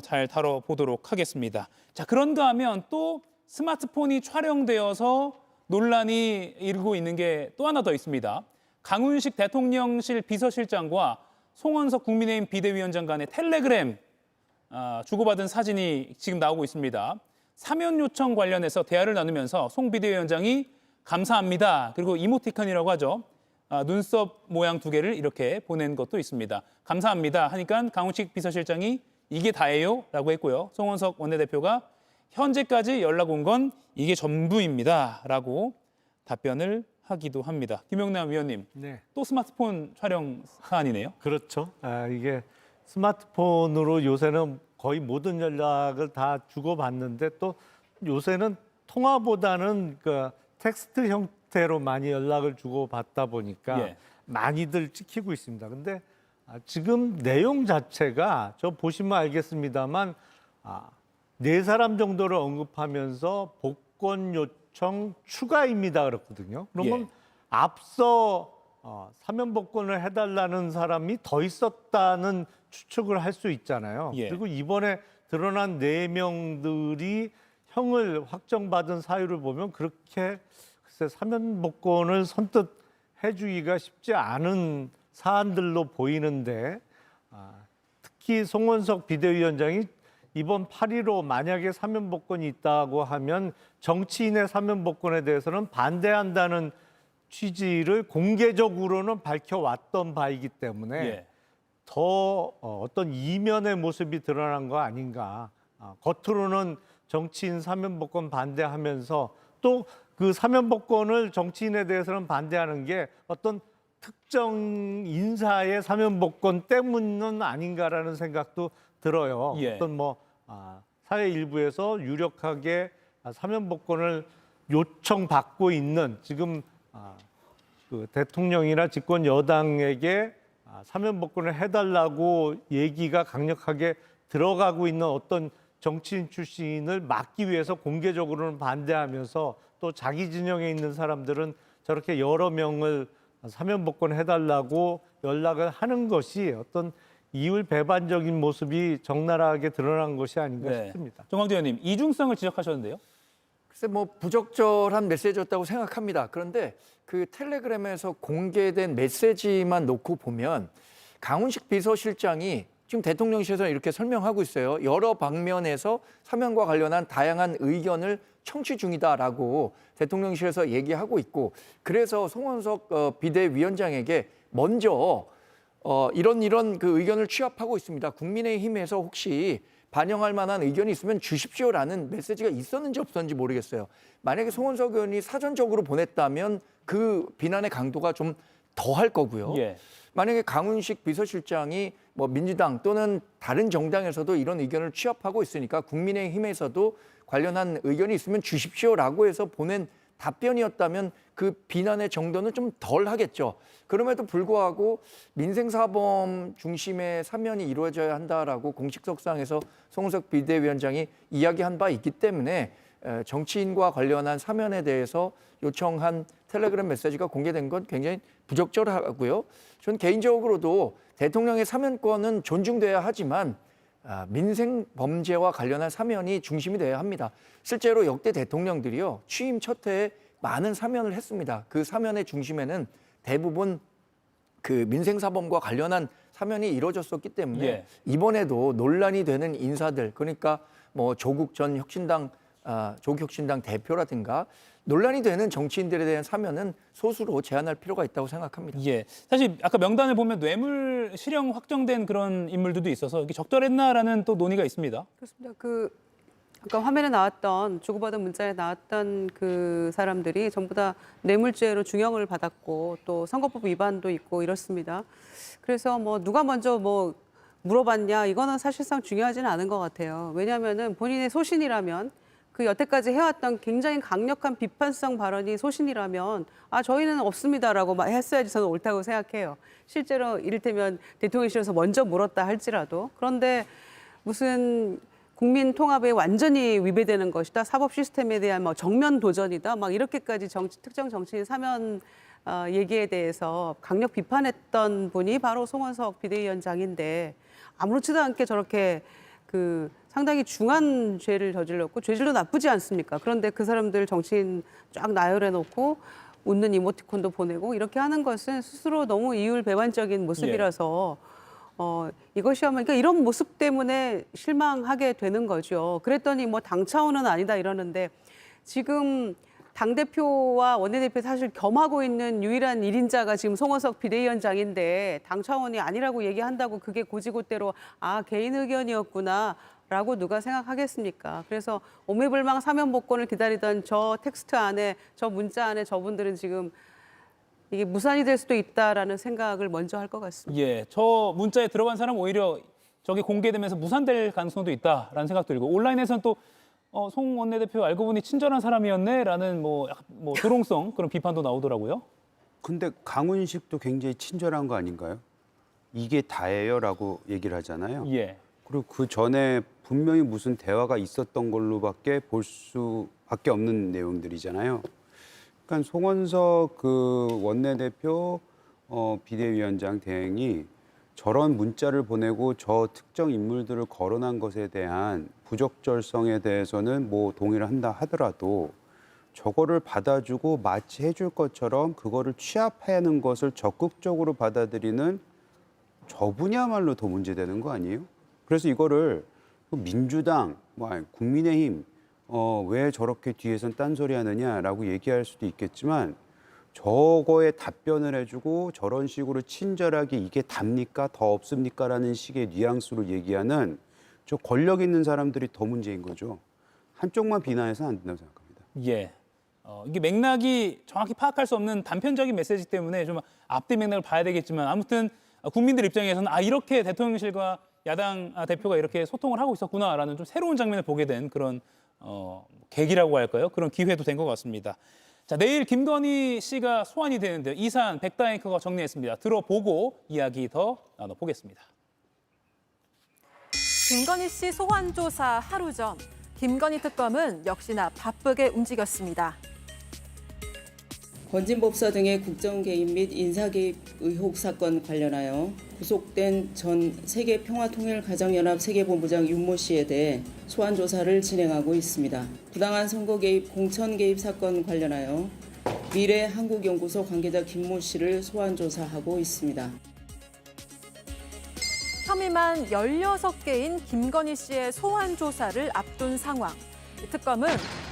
잘 다뤄보도록 하겠습니다. 자, 그런가 하면 또 스마트폰이 촬영되어서 논란이 일고 있는 게 또 하나 더 있습니다. 강훈식 대통령실 비서실장과 송원석 국민의힘 비대위원장 간의 텔레그램 주고받은 사진이 지금 나오고 있습니다. 사면 요청 관련해서 대화를 나누면서 송 비대위원장이 감사합니다. 그리고 이모티콘이라고 하죠. 눈썹 모양 2개를 이렇게 보낸 것도 있습니다. 감사합니다 하니까 강훈식 비서실장이 이게 다예요? 라고 했고요. 송원석 원내대표가 현재까지 연락 온 건 이게 전부입니다. 라고 답변을 하기도 합니다. 김영남 위원님, 네. 또 스마트폰 촬영 사안이네요. 그렇죠. 이게 스마트폰으로 요새는 거의 모든 연락을 다 주고받는데 또 요새는 통화보다는 그 텍스트 형태로 많이 연락을 주고 받다 보니까 예. 많이들 찍히고 있습니다. 근데 지금 내용 자체가 저 보시면 알겠습니다만 4사람 정도를 언급하면서 복권 요청 추가입니다 그렇거든요. 그러면 예. 앞서 사면 복권을 해달라는 사람이 더 있었다는 추측을 할 수 있잖아요. 예. 그리고 이번에 드러난 4명들이 형을 확정받은 사유를 보면 그렇게 글쎄 사면 복권을 선뜻 해주기가 쉽지 않은 사안들로 보이는데 특히 송원석 비대위원장이 이번 8.15 만약에 사면 복권이 있다고 하면 정치인의 사면 복권에 대해서는 반대한다는 취지를 공개적으로는 밝혀왔던 바이기 때문에 예. 더 어떤 이면의 모습이 드러난 거 아닌가. 겉으로는 정치인 사면 복권 반대하면서 또 그 사면 복권을 정치인에 대해서는 반대하는 게 어떤 특정 인사의 사면 복권 때문은 아닌가라는 생각도 들어요. 예. 어떤 사회 일부에서 유력하게 사면 복권을 요청받고 있는 지금 그 대통령이나 집권 여당에게 사면 복권을 해달라고 얘기가 강력하게 들어가고 있는 어떤 정치인 출신을 막기 위해서 공개적으로는 반대하면서 또 자기 진영에 있는 사람들은 저렇게 여러 명을 사면 복권 해달라고 연락을 하는 것이 어떤 이율 배반적인 모습이 적나라하게 드러난 것이 아닌가 싶습니다. 정광재 의원님, 이중성을 지적하셨는데요. 글쎄 부적절한 메시지였다고 생각합니다. 그런데 그 텔레그램에서 공개된 메시지만 놓고 보면 강훈식 비서실장이 지금 대통령실에서 이렇게 설명하고 있어요. 여러 방면에서 사면과 관련한 다양한 의견을 청취 중이다라고 대통령실에서 얘기하고 있고, 그래서 송원석 비대위원장에게 먼저 이런 그 의견을 취합하고 있습니다. 국민의힘에서 혹시 반영할 만한 의견이 있으면 주십시오라는 메시지가 있었는지 없었는지 모르겠어요. 만약에 송원석 의원이 사전적으로 보냈다면 그 비난의 강도가 좀 더할 거고요. 예. 만약에 강훈식 비서실장이 민주당 또는 다른 정당에서도 이런 의견을 취합하고 있으니까 국민의힘에서도 관련한 의견이 있으면 주십시오라고 해서 보낸 답변이었다면 그 비난의 정도는 좀 덜 하겠죠. 그럼에도 불구하고 민생사범 중심의 사면이 이루어져야 한다라고 공식석상에서 송원석 비대위원장이 이야기한 바 있기 때문에 정치인과 관련한 사면에 대해서 요청한 텔레그램 메시지가 공개된 건 굉장히 부적절하고요. 전 개인적으로도 대통령의 사면권은 존중돼야 하지만 민생 범죄와 관련한 사면이 중심이 돼야 합니다. 실제로 역대 대통령들이요, 취임 첫 해에 많은 사면을 했습니다. 그 사면의 중심에는 대부분 그 민생사범과 관련한 사면이 이루어졌었기 때문에 예. 이번에도 논란이 되는 인사들, 그러니까 조국 전 혁신당 조국혁신당 대표라든가 논란이 되는 정치인들에 대한 사면은 소수로 제한할 필요가 있다고 생각합니다. 예. 사실 아까 명단을 보면 뇌물 실형 확정된 그런 인물들도 있어서 이게 적절했나라는 또 논의가 있습니다. 그렇습니다. 아까 화면에 나왔던 주고받은 문자에 나왔던 그 사람들이 전부 다 뇌물죄로 중형을 받았고 또 선거법 위반도 있고 이렇습니다. 그래서 누가 먼저 물어봤냐 이거는 사실상 중요하지는 않은 것 같아요. 왜냐하면은 본인의 소신이라면 그 여태까지 해왔던 굉장히 강력한 비판성 발언이 소신이라면 저희는 없습니다라고 했어야지 저는 옳다고 생각해요. 실제로 이를테면 대통령실에서 먼저 물었다 할지라도. 그런데 무슨 국민 통합에 완전히 위배되는 것이다. 사법 시스템에 대한 정면 도전이다. 이렇게까지 특정 정치인 사면 얘기에 대해서 강력 비판했던 분이 바로 송원석 비대위원장인데 아무렇지도 않게 저렇게 상당히 중한 죄를 저질렀고 죄질도 나쁘지 않습니까? 그런데 그 사람들 정치인 쫙 나열해놓고 웃는 이모티콘도 보내고 이렇게 하는 것은 스스로 너무 이율 배반적인 모습이라서 이것이야말로 그러니까 이런 모습 때문에 실망하게 되는 거죠. 그랬더니 당 차원은 아니다 이러는데 지금 당대표와 원내대표 사실 겸하고 있는 유일한 1인자가 지금 송원석 비대위원장인데 당 차원이 아니라고 얘기한다고 그게 고지고대로 개인 의견이었구나 라고 누가 생각하겠습니까? 그래서 오매불망 사면 복권을 기다리던 저 텍스트 안에 저 문자 안에 저분들은 지금 이게 무산이 될 수도 있다라는 생각을 먼저 할 것 같습니다. 예, 저 문자에 들어간 사람 오히려 저게 공개되면서 무산될 가능성도 있다라는 생각 들고 온라인에서는 또 송 원내대표 알고 보니 친절한 사람이었네라는 약간 조롱성 그런 비판도 나오더라고요. 근데 강훈식도 굉장히 친절한 거 아닌가요? 이게 다예요라고 얘기를 하잖아요. 예. 그리고 그 전에 분명히 무슨 대화가 있었던 걸로밖에 볼 수밖에 없는 내용들이잖아요. 그러니까 송원석 그 원내대표 비대위원장 대행이 저런 문자를 보내고 저 특정 인물들을 거론한 것에 대한 부적절성에 대해서는 뭐 동의를 한다 하더라도 저거를 받아주고 마치 해줄 것처럼 그거를 취합하는 것을 적극적으로 받아들이는 저분이야말로 더 문제되는 거 아니에요? 그래서 이거를 민주당, 국민의힘 왜 저렇게 뒤에선 딴소리 하느냐라고 얘기할 수도 있겠지만 저거에 답변을 해주고 저런 식으로 친절하게 이게 답니까? 더 없습니까? 라는 식의 뉘앙스로 얘기하는 저 권력 있는 사람들이 더 문제인 거죠. 한쪽만 비난해서는 안 된다고 생각합니다. 예. 이게 맥락이 정확히 파악할 수 없는 단편적인 메시지 때문에 좀 앞뒤 맥락을 봐야 되겠지만 아무튼 국민들 입장에서는 이렇게 대통령실과 야당 대표가 이렇게 소통을 하고 있었구나라는 좀 새로운 장면을 보게 된 그런 계기라고 할까요? 그런 기회도 된 것 같습니다. 자, 내일 김건희 씨가 소환이 되는데요. 이 사안 백다 앵커가 정리했습니다. 들어보고 이야기 더 나눠보겠습니다. 김건희 씨 소환 조사 하루 전 김건희 특검은 역시나 바쁘게 움직였습니다. 건진법사 등의 국정 개입 및 인사 개입 의혹 사건 관련하여 구속된 전 세계평화통일가정연합 세계본부장 윤모 씨에 대해 소환 조사를 진행하고 있습니다. 부당한 선거 개입, 공천 개입 사건 관련하여 미래 한국연구소 관계자 김모 씨를 소환 조사하고 있습니다. 혐의만 16개인 김건희 씨의 소환 조사를 앞둔 상황. 특검은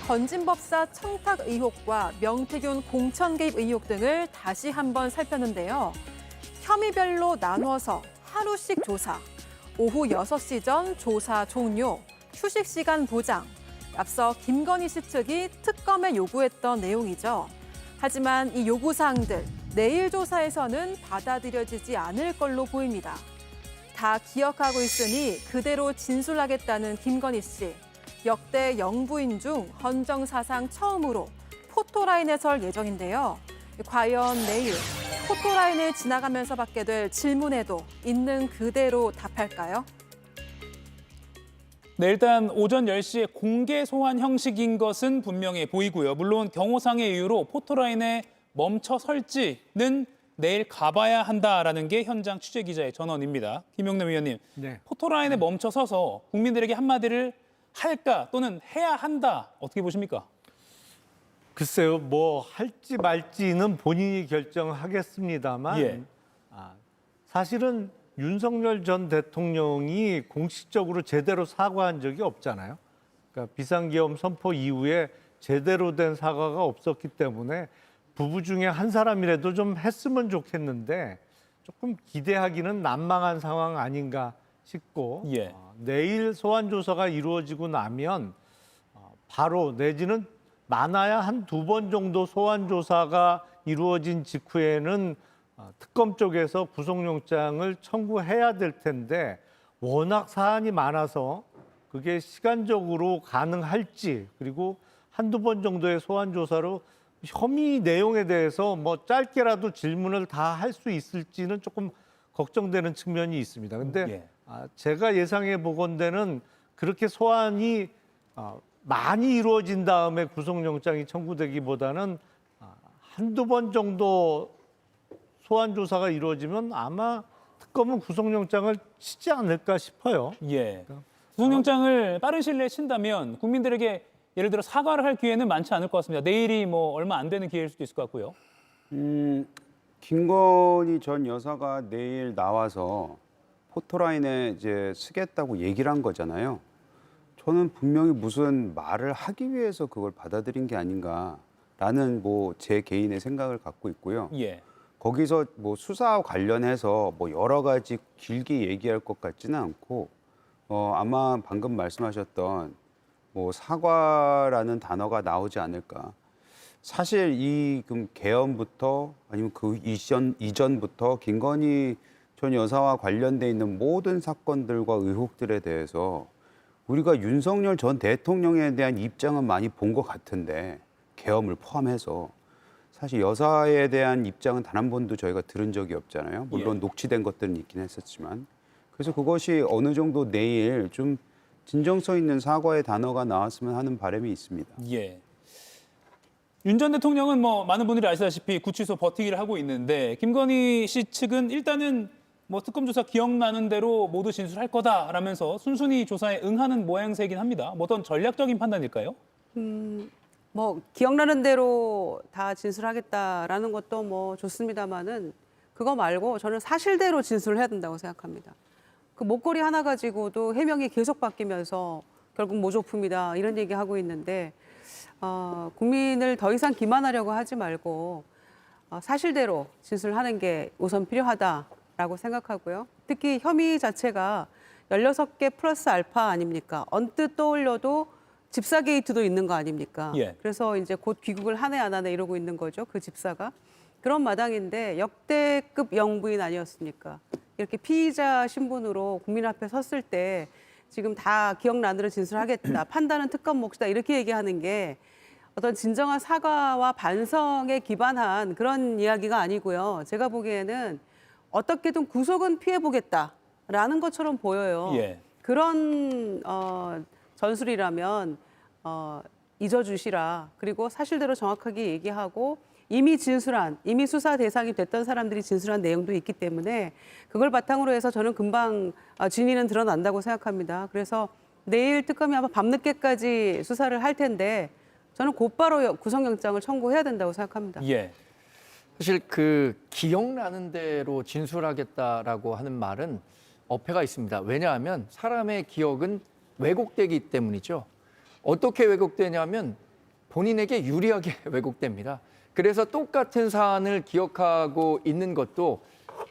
건진법사 청탁 의혹과 명태균 공천 개입 의혹 등을 다시 한번 살폈는데요. 혐의별로 나눠서 하루씩 조사, 오후 6시 전 조사 종료, 휴식 시간 보장. 앞서 김건희 씨 측이 특검에 요구했던 내용이죠. 하지만 이 요구사항들 내일 조사에서는 받아들여지지 않을 걸로 보입니다. 다 기억하고 있으니 그대로 진술하겠다는 김건희 씨. 역대 영부인 중 헌정 사상 처음으로 포토라인에 설 예정인데요. 과연 내일 포토라인을 지나가면서 받게 될 질문에도 있는 그대로 답할까요? 네, 일단 오전 10시에 공개 소환 형식인 것은 분명해 보이고요. 물론 경호상의 이유로 포토라인에 멈춰 설지는 내일 가봐야 한다라는 게 현장 취재기자의 전언입니다. 김용남 위원님, 네. 포토라인에 멈춰 서서 국민들에게 한마디를 할까 또는 해야 한다 어떻게 보십니까? 글쎄요, 뭐 할지 말지는 본인이 결정하겠습니다만 예. 사실은 윤석열 전 대통령이 공식적으로 제대로 사과한 적이 없잖아요. 그러니까 비상계엄 선포 이후에 제대로 된 사과가 없었기 때문에 부부 중에 한 사람이라도 좀 했으면 좋겠는데 조금 기대하기는 난망한 상황 아닌가 싶고 예. 내일 소환 조사가 이루어지고 나면 바로 내지는 많아야 한 2번 정도 소환 조사가 이루어진 직후에는 특검 쪽에서 구속영장을 청구해야 될 텐데 워낙 사안이 많아서 그게 시간적으로 가능할지 그리고 한두 번 정도의 소환 조사로 혐의 내용에 대해서 뭐 짧게라도 질문을 다 할 수 있을지는 조금 걱정되는 측면이 있습니다. 근데 예. 제가 예상해 보건대는 그렇게 소환이 많이 이루어진 다음에 구속영장이 청구되기보다는 한두 번 정도 소환 조사가 이루어지면 아마 특검은 구속영장을 치지 않을까 싶어요. 예. 구속영장을 빠른 시일 내에 친다면 국민들에게 예를 들어 사과를 할 기회는 많지 않을 것 같습니다. 내일이 뭐 얼마 안 되는 기회일 수도 있을 것 같고요. 김건희 전 여사가 내일 나와서 포토라인에 이제 쓰겠다고 얘기를 한 거잖아요. 저는 분명히 무슨 말을 하기 위해서 그걸 받아들인 게 아닌가라는 뭐 제 개인의 생각을 갖고 있고요. 예. 거기서 뭐 수사와 관련해서 뭐 여러 가지 길게 얘기할 것 같지는 않고 아마 방금 말씀하셨던 뭐 사과라는 단어가 나오지 않을까. 사실 이 개헌부터 아니면 그 이전부터 김건희 전 여사와 관련돼 있는 모든 사건들과 의혹들에 대해서 우리가 윤석열 전 대통령에 대한 입장은 많이 본 것 같은데 계엄을 포함해서 사실 여사에 대한 입장은 단 한 번도 저희가 들은 적이 없잖아요. 물론 예. 녹취된 것들은 있긴 했었지만 그래서 그것이 어느 정도 내일 좀 진정성 있는 사과의 단어가 나왔으면 하는 바람이 있습니다. 예. 윤 전 대통령은 뭐 많은 분들이 아시다시피 구치소 버티기를 하고 있는데 김건희 씨 측은 일단은 뭐 특검 조사 기억나는 대로 모두 진술할 거다라면서 순순히 조사에 응하는 모양새이긴 합니다. 뭐 어떤 전략적인 판단일까요? 뭐 기억나는 대로 다 진술하겠다라는 것도 뭐 좋습니다만은 그거 말고 저는 사실대로 진술을 해야 된다고 생각합니다. 그 목걸이 하나 가지고도 해명이 계속 바뀌면서 결국 모조품이다 이런 얘기하고 있는데 국민을 더 이상 기만하려고 하지 말고 사실대로 진술하는 게 우선 필요하다라고 생각하고요. 특히 혐의 자체가 16개 플러스 알파 아닙니까? 언뜻 떠올려도 집사 게이트도 있는 거 아닙니까? 예. 그래서 이제 곧 귀국을 하네 안 하네 이러고 있는 거죠. 그 집사가. 그런 마당인데 역대급 영부인 아니었습니까? 이렇게 피의자 신분으로 국민 앞에 섰을 때 지금 다 기억나는 대로 진술하겠다. 판단은 특검 몫이다. 이렇게 얘기하는 게 어떤 진정한 사과와 반성에 기반한 그런 이야기가 아니고요. 제가 보기에는 어떻게든 구속은 피해보겠다라는 것처럼 보여요. 예. 그런 전술이라면 잊어주시라. 그리고 사실대로 정확하게 얘기하고 이미 진술한, 이미 수사 대상이 됐던 사람들이 진술한 내용도 있기 때문에 그걸 바탕으로 해서 저는 금방 진위는 드러난다고 생각합니다. 그래서 내일 특검이 아마 밤늦게까지 수사를 할 텐데 저는 곧바로 구속영장을 청구해야 된다고 생각합니다. 예. 사실 그 기억나는 대로 진술하겠다라고 하는 말은 어폐가 있습니다. 왜냐하면 사람의 기억은 왜곡되기 때문이죠. 어떻게 왜곡되냐면 본인에게 유리하게 왜곡됩니다. 그래서 똑같은 사안을 기억하고 있는 것도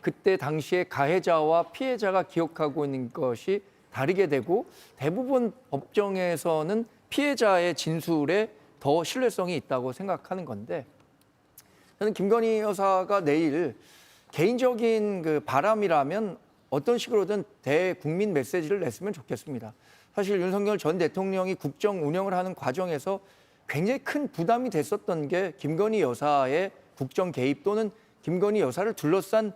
그때 당시에 가해자와 피해자가 기억하고 있는 것이 다르게 되고 대부분 법정에서는 피해자의 진술에 더 신뢰성이 있다고 생각하는 건데 저는 김건희 여사가 내일 개인적인 그 바람이라면 어떤 식으로든 대국민 메시지를 냈으면 좋겠습니다. 사실 윤석열 전 대통령이 국정 운영을 하는 과정에서 굉장히 큰 부담이 됐었던 게 김건희 여사의 국정 개입 또는 김건희 여사를 둘러싼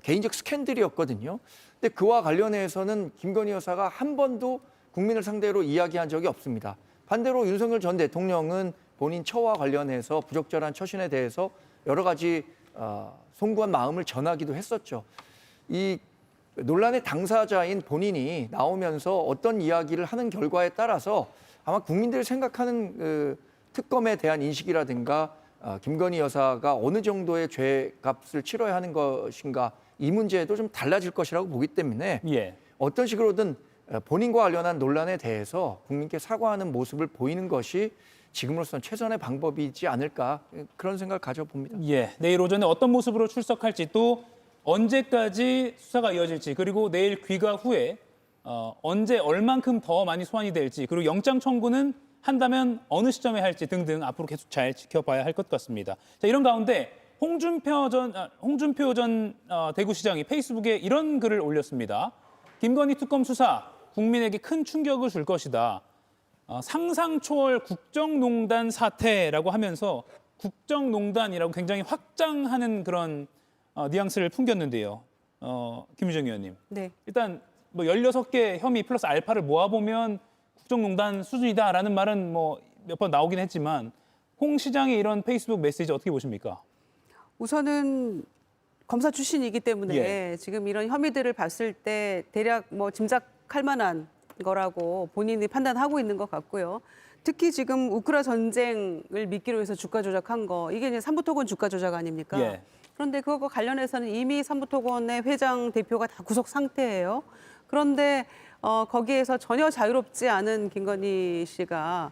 개인적 스캔들이었거든요. 근데 그와 관련해서는 김건희 여사가 한 번도 국민을 상대로 이야기한 적이 없습니다. 반대로 윤석열 전 대통령은 본인 처와 관련해서 부적절한 처신에 대해서 여러 가지 송구한 마음을 전하기도 했었죠. 이 논란의 당사자인 본인이 나오면서 어떤 이야기를 하는 결과에 따라서 아마 국민들이 생각하는 그 특검에 대한 인식이라든가 김건희 여사가 어느 정도의 죄값을 치러야 하는 것인가 이 문제도 좀 달라질 것이라고 보기 때문에 예. 어떤 식으로든 본인과 관련한 논란에 대해서 국민께 사과하는 모습을 보이는 것이 지금으로서는 최선의 방법이지 않을까 그런 생각을 가져봅니다. 예. 내일 오전에 어떤 모습으로 출석할지 또 언제까지 수사가 이어질지 그리고 내일 귀가 후에 언제 얼만큼 더 많이 소환이 될지 그리고 영장 청구는 한다면 어느 시점에 할지 등등 앞으로 계속 잘 지켜봐야 할 것 같습니다. 자, 이런 가운데 홍준표 전 대구시장이 페이스북에 이런 글을 올렸습니다. 김건희 특검 수사 국민에게 큰 충격을 줄 것이다. 상상 초월 국정농단 사태라고 하면서 국정농단이라고 굉장히 확장하는 그런 뉘앙스를 풍겼는데요. 김유정 의원님. 네. 일단 뭐 16개 혐의 플러스 알파를 모아보면 국정농단 수준이다라는 말은 뭐 몇 번 나오긴 했지만 홍 시장의 이런 페이스북 메시지 어떻게 보십니까? 우선은 검사 출신이기 때문에 예. 지금 이런 혐의들을 봤을 때 대략 뭐 짐작할 만한 거라고 본인이 판단하고 있는 것 같고요. 특히 지금 우크라 전쟁을 미끼로 해서 주가 조작한 거 이게 이제 삼부토건 주가 조작 아닙니까? 예. 그런데 그것과 관련해서는 이미 삼부토건의 회장 대표가 다 구속 상태예요. 그런데 거기에서 전혀 자유롭지 않은 김건희 씨가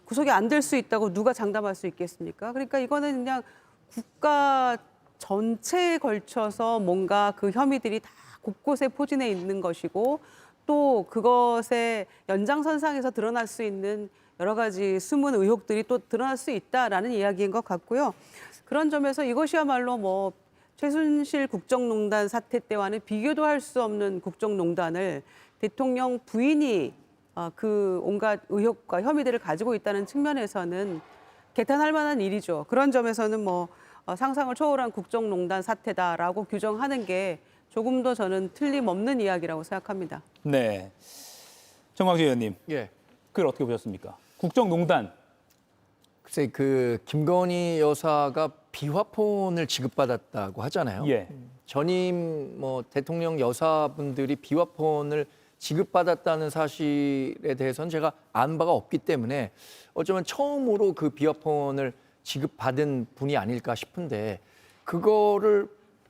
구속이 안 될 수 있다고 누가 장담할 수 있겠습니까? 그러니까 이거는 그냥 국가 전체에 걸쳐서 뭔가 그 혐의들이 다 곳곳에 포진해 있는 것이고 또 그것의 연장선상에서 드러날 수 있는 여러 가지 숨은 의혹들이 또 드러날 수 있다라는 이야기인 것 같고요. 그런 점에서 이것이야말로 뭐 최순실 국정농단 사태 때와는 비교도 할 수 없는 국정농단을 대통령 부인이 그 온갖 의혹과 혐의들을 가지고 있다는 측면에서는 개탄할 만한 일이죠. 그런 점에서는 뭐 상상을 초월한 국정농단 사태다라고 규정하는 게 조금 더 저는 틀림없는 이야기라고 생각합니다. 네. 정광재 의원님, 예. 그걸 어떻게 보셨습니까? 국정농단. 글쎄 그 김건희 여사가 비화폰을 지급받았다고 하잖아요. 예. 전임 뭐 대통령 여사분들이 비화폰을 지급받았다는 사실에 대해서는 제가 안 바가 없기 때문에 어쩌면 처음으로 그 비화폰을 지급받은 분이 아닐까 싶은데 그거를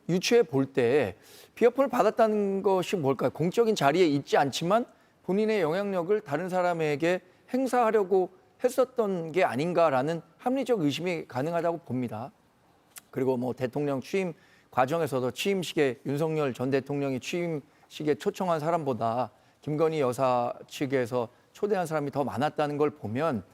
유추해 볼 때 비화폰을 받았다는 것이 뭘까요? 공적인 자리에 있지 않지만 본인의 영향력을 다른 사람에게 행사하려고 했었던 게 아닌가라는 합리적 의심이 가능하다고 봅니다. 그리고 뭐 대통령 취임 과정에서도 취임식에 윤석열 전 대통령이 취임식에 초청한 사람보다 김건희 여사 측에서 초대한 사람이 더 많았다는 걸 보면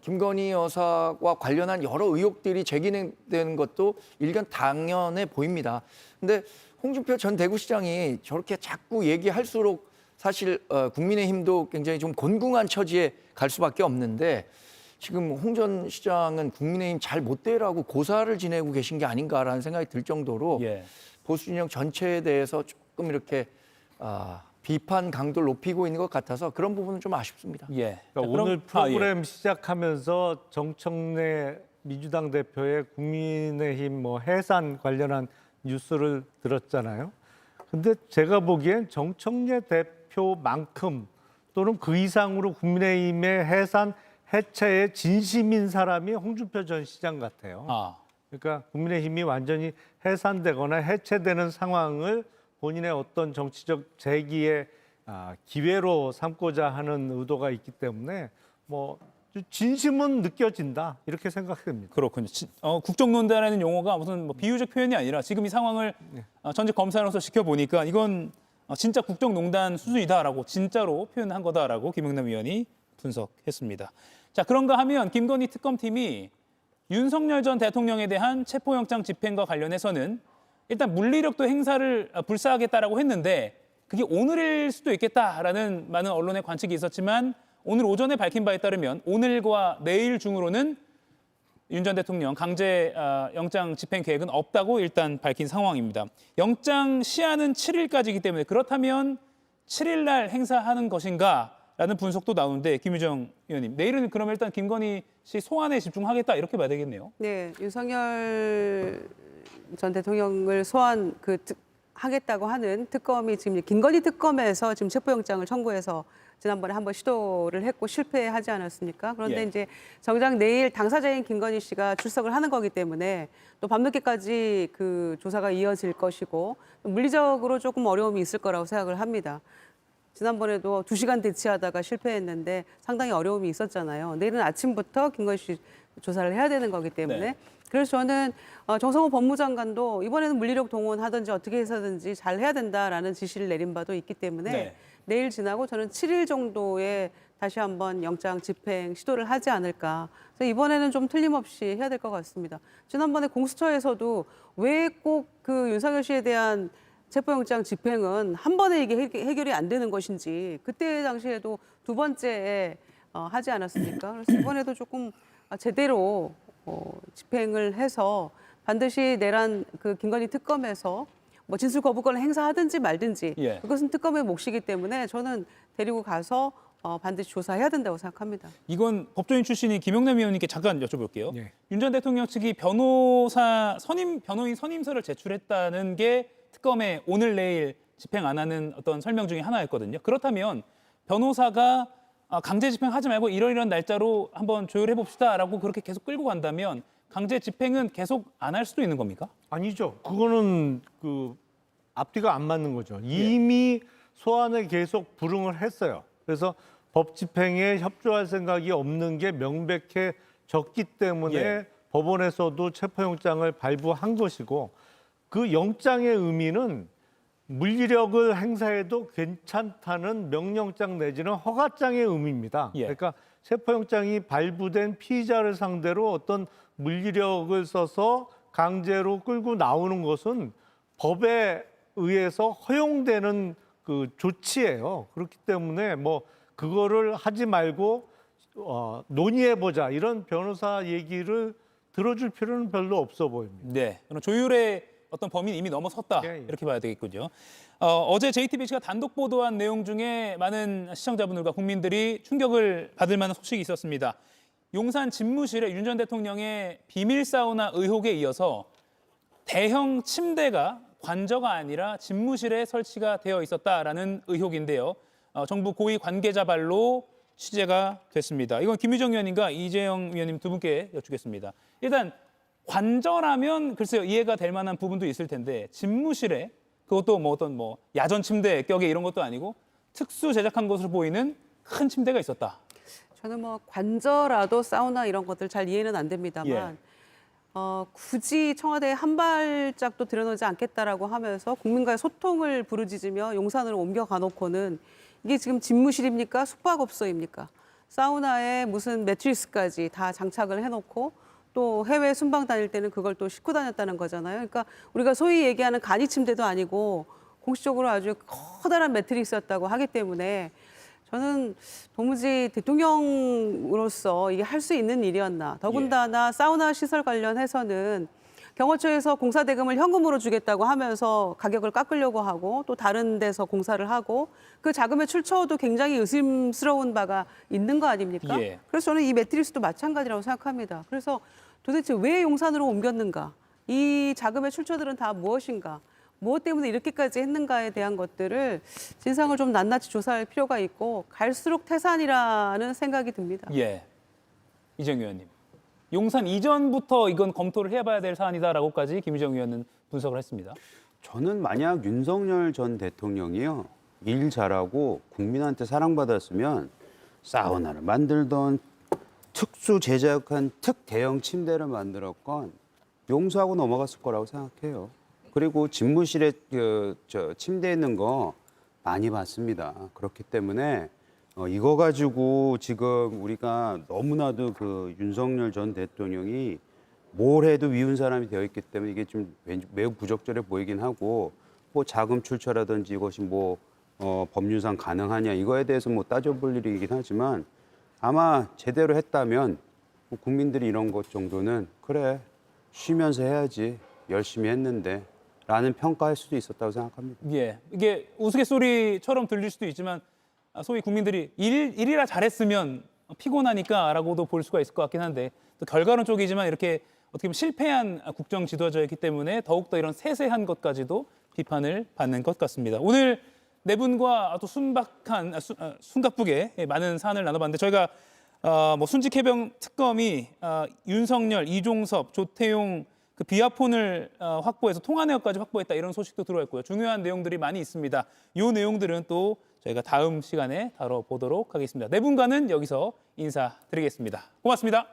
김건희 여사와 관련한 여러 의혹들이 제기되는 것도 일견 당연해 보입니다. 근데 홍준표 전 대구시장이 저렇게 자꾸 얘기할수록 사실 국민의힘도 굉장히 좀 곤궁한 처지에 갈 수밖에 없는데 지금 홍 전 시장은 국민의힘 잘 못 되라고 고사를 지내고 계신 게 아닌가라는 생각이 들 정도로 예. 보수 진영 전체에 대해서 조금 이렇게 비판 강도를 높이고 있는 것 같아서 그런 부분은 좀 아쉽습니다. 예. 그러니까 오늘 예. 프로그램 시작하면서 정청래 민주당 대표의 국민의힘 뭐 해산 관련한 뉴스를 들었잖아요. 근데 제가 보기엔 정청래 대표만큼 또는 그 이상으로 국민의힘의 해산 해체에 진심인 사람이 홍준표 전 시장 같아요. 그러니까 국민의힘이 완전히 해산되거나 해체되는 상황을 본인의 어떤 정치적 재기의 기회로 삼고자 하는 의도가 있기 때문에 뭐 진심은 느껴진다 이렇게 생각됩니다. 그렇군요. 국정농단이라는 용어가 무슨 뭐 비유적 표현이 아니라 지금 이 상황을 전직 검사로서 지켜보니까 이건 진짜 국정농단 수준이다라고 진짜로 표현한 거다라고 김영남 의원이 분석했습니다. 자, 그런가 하면 김건희 특검팀이 윤석열 전 대통령에 대한 체포영장 집행과 관련해서는 일단 물리력도 행사를 불사하겠다라고 했는데 그게 오늘일 수도 있겠다라는 많은 언론의 관측이 있었지만 오늘 오전에 밝힌 바에 따르면 오늘과 내일 중으로는 윤 전 대통령 강제 영장 집행 계획은 없다고 일단 밝힌 상황입니다. 영장 시한은 7일까지이기 때문에 그렇다면 7일 날 행사하는 것인가라는 분석도 나오는데 김유정 의원님, 내일은 그러면 일단 김건희 씨 소환에 집중하겠다 이렇게 봐야 되겠네요. 네, 윤석열 전 대통령을 소환 하겠다고 하는 특검이 지금 김건희 특검에서 지금 체포영장을 청구해서 지난번에 한번 시도를 했고 실패하지 않았습니까? 그런데 예. 이제 정작 내일 당사자인 김건희 씨가 출석을 하는 거기 때문에 또 밤늦게까지 그 조사가 이어질 것이고 물리적으로 조금 어려움이 있을 거라고 생각을 합니다. 지난번에도 2시간 대치하다가 실패했는데 상당히 어려움이 있었잖아요. 내일은 아침부터 김건희 씨 조사를 해야 되는 거기 때문에 네. 그래서 저는 정성호 법무장관도 이번에는 물리력 동원하든지 어떻게 해서든지 잘 해야 된다라는 지시를 내린 바도 있기 때문에 네. 내일 지나고 저는 7일 정도에 다시 한번 영장 집행 시도를 하지 않을까. 그래서 이번에는 좀 틀림없이 해야 될 것 같습니다. 지난번에 공수처에서도 왜 꼭 그 윤석열 씨에 대한 체포영장 집행은 한 번에 이게 해결이 안 되는 것인지 그때 당시에도 두 번째에 하지 않았습니까? 그래서 이번에도 조금 제대로 집행을 해서 반드시 내란 그 김건희 특검에서 뭐 진술 거부권을 행사하든지 말든지 예. 그것은 특검의 몫이기 때문에 저는 데리고 가서 반드시 조사해야 된다고 생각합니다. 이건 법조인 출신인 김영남 의원님께 잠깐 여쭤볼게요. 예. 윤 전 대통령 측이 변호인 선임서를 제출했다는 게 특검에 오늘 내일 집행 안 하는 어떤 설명 중에 하나였거든요. 그렇다면 변호사가 강제 집행하지 말고 이런 날짜로 한번 조율해 봅시다라고 그렇게 계속 끌고 간다면 강제 집행은 계속 안 할 수도 있는 겁니까? 아니죠. 그거는 그 앞뒤가 안 맞는 거죠. 이미 소환에 계속 불응을 했어요. 그래서 법 집행에 협조할 생각이 없는 게 명백해졌기 때문에 예. 법원에서도 체포영장을 발부한 것이고 그 영장의 의미는 물리력을 행사해도 괜찮다는 명령장 내지는 허가장의 의미입니다. 예. 그러니까 체포영장이 발부된 피의자를 상대로 어떤 물리력을 써서 강제로 끌고 나오는 것은 법에 의해서 허용되는 그 조치예요. 그렇기 때문에 뭐 그거를 하지 말고 논의해 보자 이런 변호사 얘기를 들어줄 필요는 별로 없어 보입니다. 네, 그럼 조율의 어떤 범위는 이미 넘어섰다 예, 예. 이렇게 봐야 되겠군요. 어제 JTBC가 단독 보도한 내용 중에 많은 시청자분들과 국민들이 충격을 받을 만한 소식이 있었습니다. 용산 집무실에 윤 전 대통령의 비밀 사우나 의혹에 이어서 대형 침대가 관저가 아니라 집무실에 설치가 되어 있었다라는 의혹인데요. 정부 고위 관계자 발로 취재가 됐습니다. 이건 김유정 의원님과 이재영 의원님 두 분께 여쭙겠습니다. 일단 관저라면 글쎄요 이해가 될 만한 부분도 있을 텐데 집무실에 그것도 뭐 어떤 뭐 야전 침대 격에 이런 것도 아니고 특수 제작한 것으로 보이는 큰 침대가 있었다. 저는 뭐 관저라도 사우나 이런 것들 잘 이해는 안 됩니다만 굳이 청와대에 한 발짝도 들여놓지 않겠다라고 하면서 국민과의 소통을 부르짖으며 용산으로 옮겨가 놓고는 이게 지금 집무실입니까? 숙박업소입니까? 사우나에 무슨 매트리스까지 다 장착을 해놓고 또 해외 순방 다닐 때는 그걸 또 싣고 다녔다는 거잖아요. 그러니까 우리가 소위 얘기하는 간이 침대도 아니고 공식적으로 아주 커다란 매트리스였다고 하기 때문에 저는 도무지 대통령으로서 이게 할 수 있는 일이었나. 더군다나 사우나 시설 관련해서는 경호처에서 공사 대금을 현금으로 주겠다고 하면서 가격을 깎으려고 하고 또 다른 데서 공사를 하고 그 자금의 출처도 굉장히 의심스러운 바가 있는 거 아닙니까? 예. 그래서 저는 이 매트리스도 마찬가지라고 생각합니다. 그래서 도대체 왜 용산으로 옮겼는가? 이 자금의 출처들은 다 무엇인가? 무엇 때문에 이렇게까지 했는가에 대한 것들을 진상을 좀 낱낱이 조사할 필요가 있고 갈수록 태산이라는 생각이 듭니다. 예, 이재영 의원님. 용산 이전부터 이건 검토를 해봐야 될 사안이다라고까지 김유정 의원은 분석을 했습니다. 저는 만약 윤석열 전 대통령이요 일 잘하고 국민한테 사랑받았으면 사우나를 만들던 특수 제작한 특대형 침대를 만들었건 용서하고 넘어갔을 거라고 생각해요. 그리고 집무실에 침대 있는 거 많이 봤습니다. 그렇기 때문에 이거 가지고 지금 우리가 너무나도 그 윤석열 전 대통령이 뭘 해도 위훈 사람이 되어 있기 때문에 이게 좀 매우 부적절해 보이긴 하고 뭐 자금 출처라든지 이것이 뭐 법률상 가능하냐 이거에 대해서 뭐 따져볼 일이긴 하지만 아마 제대로 했다면 뭐 국민들이 이런 것 정도는 그래 쉬면서 해야지 열심히 했는데 라는 평가할 수도 있었다고 생각합니다. 예, 이게 우스갯소리처럼 들릴 수도 있지만 소위 국민들이 일이라 잘했으면 피곤하니까라고도 볼 수가 있을 것 같긴 한데 또 결과론 쪽이지만 이렇게 어떻게 보면 실패한 국정 지도자였기 때문에 더욱더 이런 세세한 것까지도 비판을 받는 것 같습니다. 오늘 네 분과 또 숨가쁘게 많은 사안을 나눠봤는데 저희가 뭐 순직해병 특검이 윤석열, 이종섭, 조태용 그 비아폰을 확보해서 통화 내역까지 확보했다 이런 소식도 들어왔고요. 중요한 내용들이 많이 있습니다. 이 내용들은 또 저희가 다음 시간에 다뤄보도록 하겠습니다. 네 분과는 여기서 인사드리겠습니다. 고맙습니다.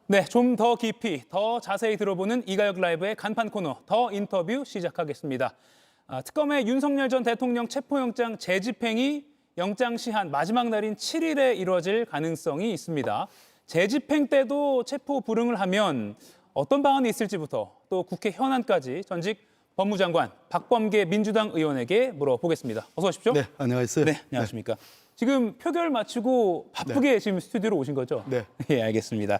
네, 좀 더 깊이, 더 자세히 들어보는 이가혁 라이브의 간판 코너, 더 인터뷰 시작하겠습니다. 특검의 윤석열 전 대통령 체포영장 재집행이 영장 시한 마지막 날인 7일에 이루어질 가능성이 있습니다. 재집행 때도 체포 불응을 하면 어떤 방안이 있을지부터 또 국회 현안까지 전직 법무장관 박범계 민주당 의원에게 물어보겠습니다. 어서 오십시오. 네, 안녕하세요. 네, 안녕하십니까. 지금 표결 마치고 바쁘게 지금 스튜디오로 오신 거죠? 네. 예, 알겠습니다.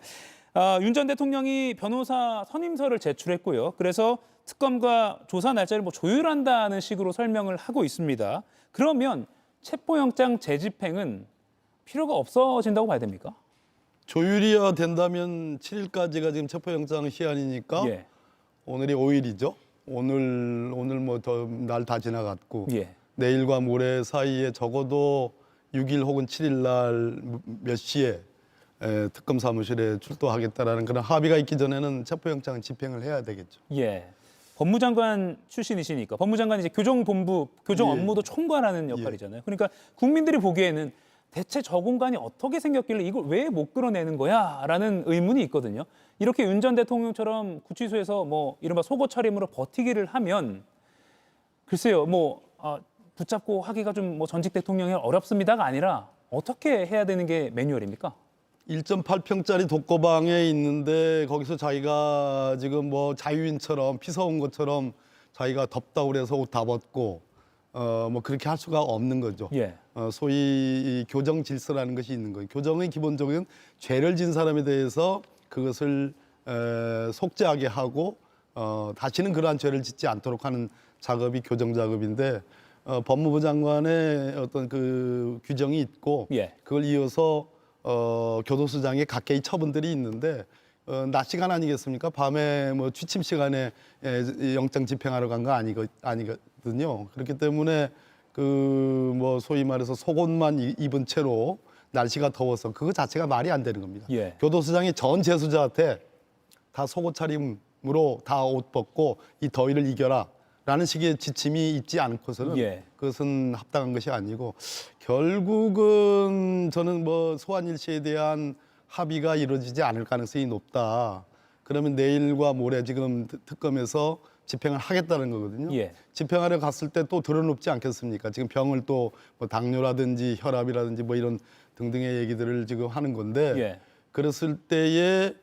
윤 전 대통령이 변호사 선임서를 제출했고요. 그래서 특검과 조사 날짜를 뭐 조율한다는 식으로 설명을 하고 있습니다. 그러면 체포영장 재집행은 필요가 없어진다고 봐야 됩니까? 조율이야 된다면 7일까지가 지금 체포영장 시한이니까 예. 오늘이 5일이죠. 오늘 뭐 더 날 다 지나갔고 예. 내일과 모레 사이에 적어도 6일 혹은 7일 날 몇 시에 특검 사무실에 출두하겠다라는 그런 합의가 있기 전에는 체포영장 집행을 해야 되겠죠. 예. 법무장관 출신이시니까 법무장관이 이제 교정본부 교정 예. 업무도 총괄하는 역할이잖아요. 그러니까 국민들이 보기에는 대체 저 공간이 어떻게 생겼길래 이걸 왜 못 끌어내는 거야? 라는 의문이 있거든요. 이렇게 윤 전 대통령처럼 구치소에서 뭐 이른바 속옷 차림으로 버티기를 하면 글쎄요, 붙잡고 하기가 좀 뭐 전직 대통령이 어렵습니다가 아니라 어떻게 해야 되는 게 매뉴얼입니까? 1.8평짜리 독거방에 있는데 거기서 자기가 지금 뭐 자유인처럼 피서온 것처럼 자기가 덥다고 그래서 옷 다 벗고 뭐 그렇게 할 수가 없는 거죠. 예. 소위 이 교정 질서라는 것이 있는 거예요. 교정의 기본적인 죄를 진 사람에 대해서 그것을 속죄하게 하고 다시는 그러한 죄를 짓지 않도록 하는 작업이 교정 작업인데 법무부 장관의 어떤 그 규정이 있고 예. 그걸 이어서 교도소장의 각계의 처분들이 있는데 낮 시간 아니겠습니까? 밤에 뭐 취침 시간에 영장 집행하러 간 거 아니거든요. 그렇기 때문에 그 뭐 소위 말해서 속옷만 입은 채로 날씨가 더워서 그거 자체가 말이 안 되는 겁니다. 예. 교도소장이 전 재수자한테 다 속옷 차림으로 다 옷 벗고 이 더위를 이겨라. 라는 식의 지침이 있지 않고서는 예. 그것은 합당한 것이 아니고 결국은 저는 뭐 소환일 씨에 대한 합의가 이루어지지 않을 가능성이 높다. 그러면 내일과 모레 지금 특검에서 집행을 하겠다는 거거든요. 예. 집행하러 갔을 때 또 드러눕지 않겠습니까? 지금 병을 또 뭐 당뇨라든지 혈압이라든지 뭐 이런 등등의 얘기들을 지금 하는 건데 예. 그랬을 때에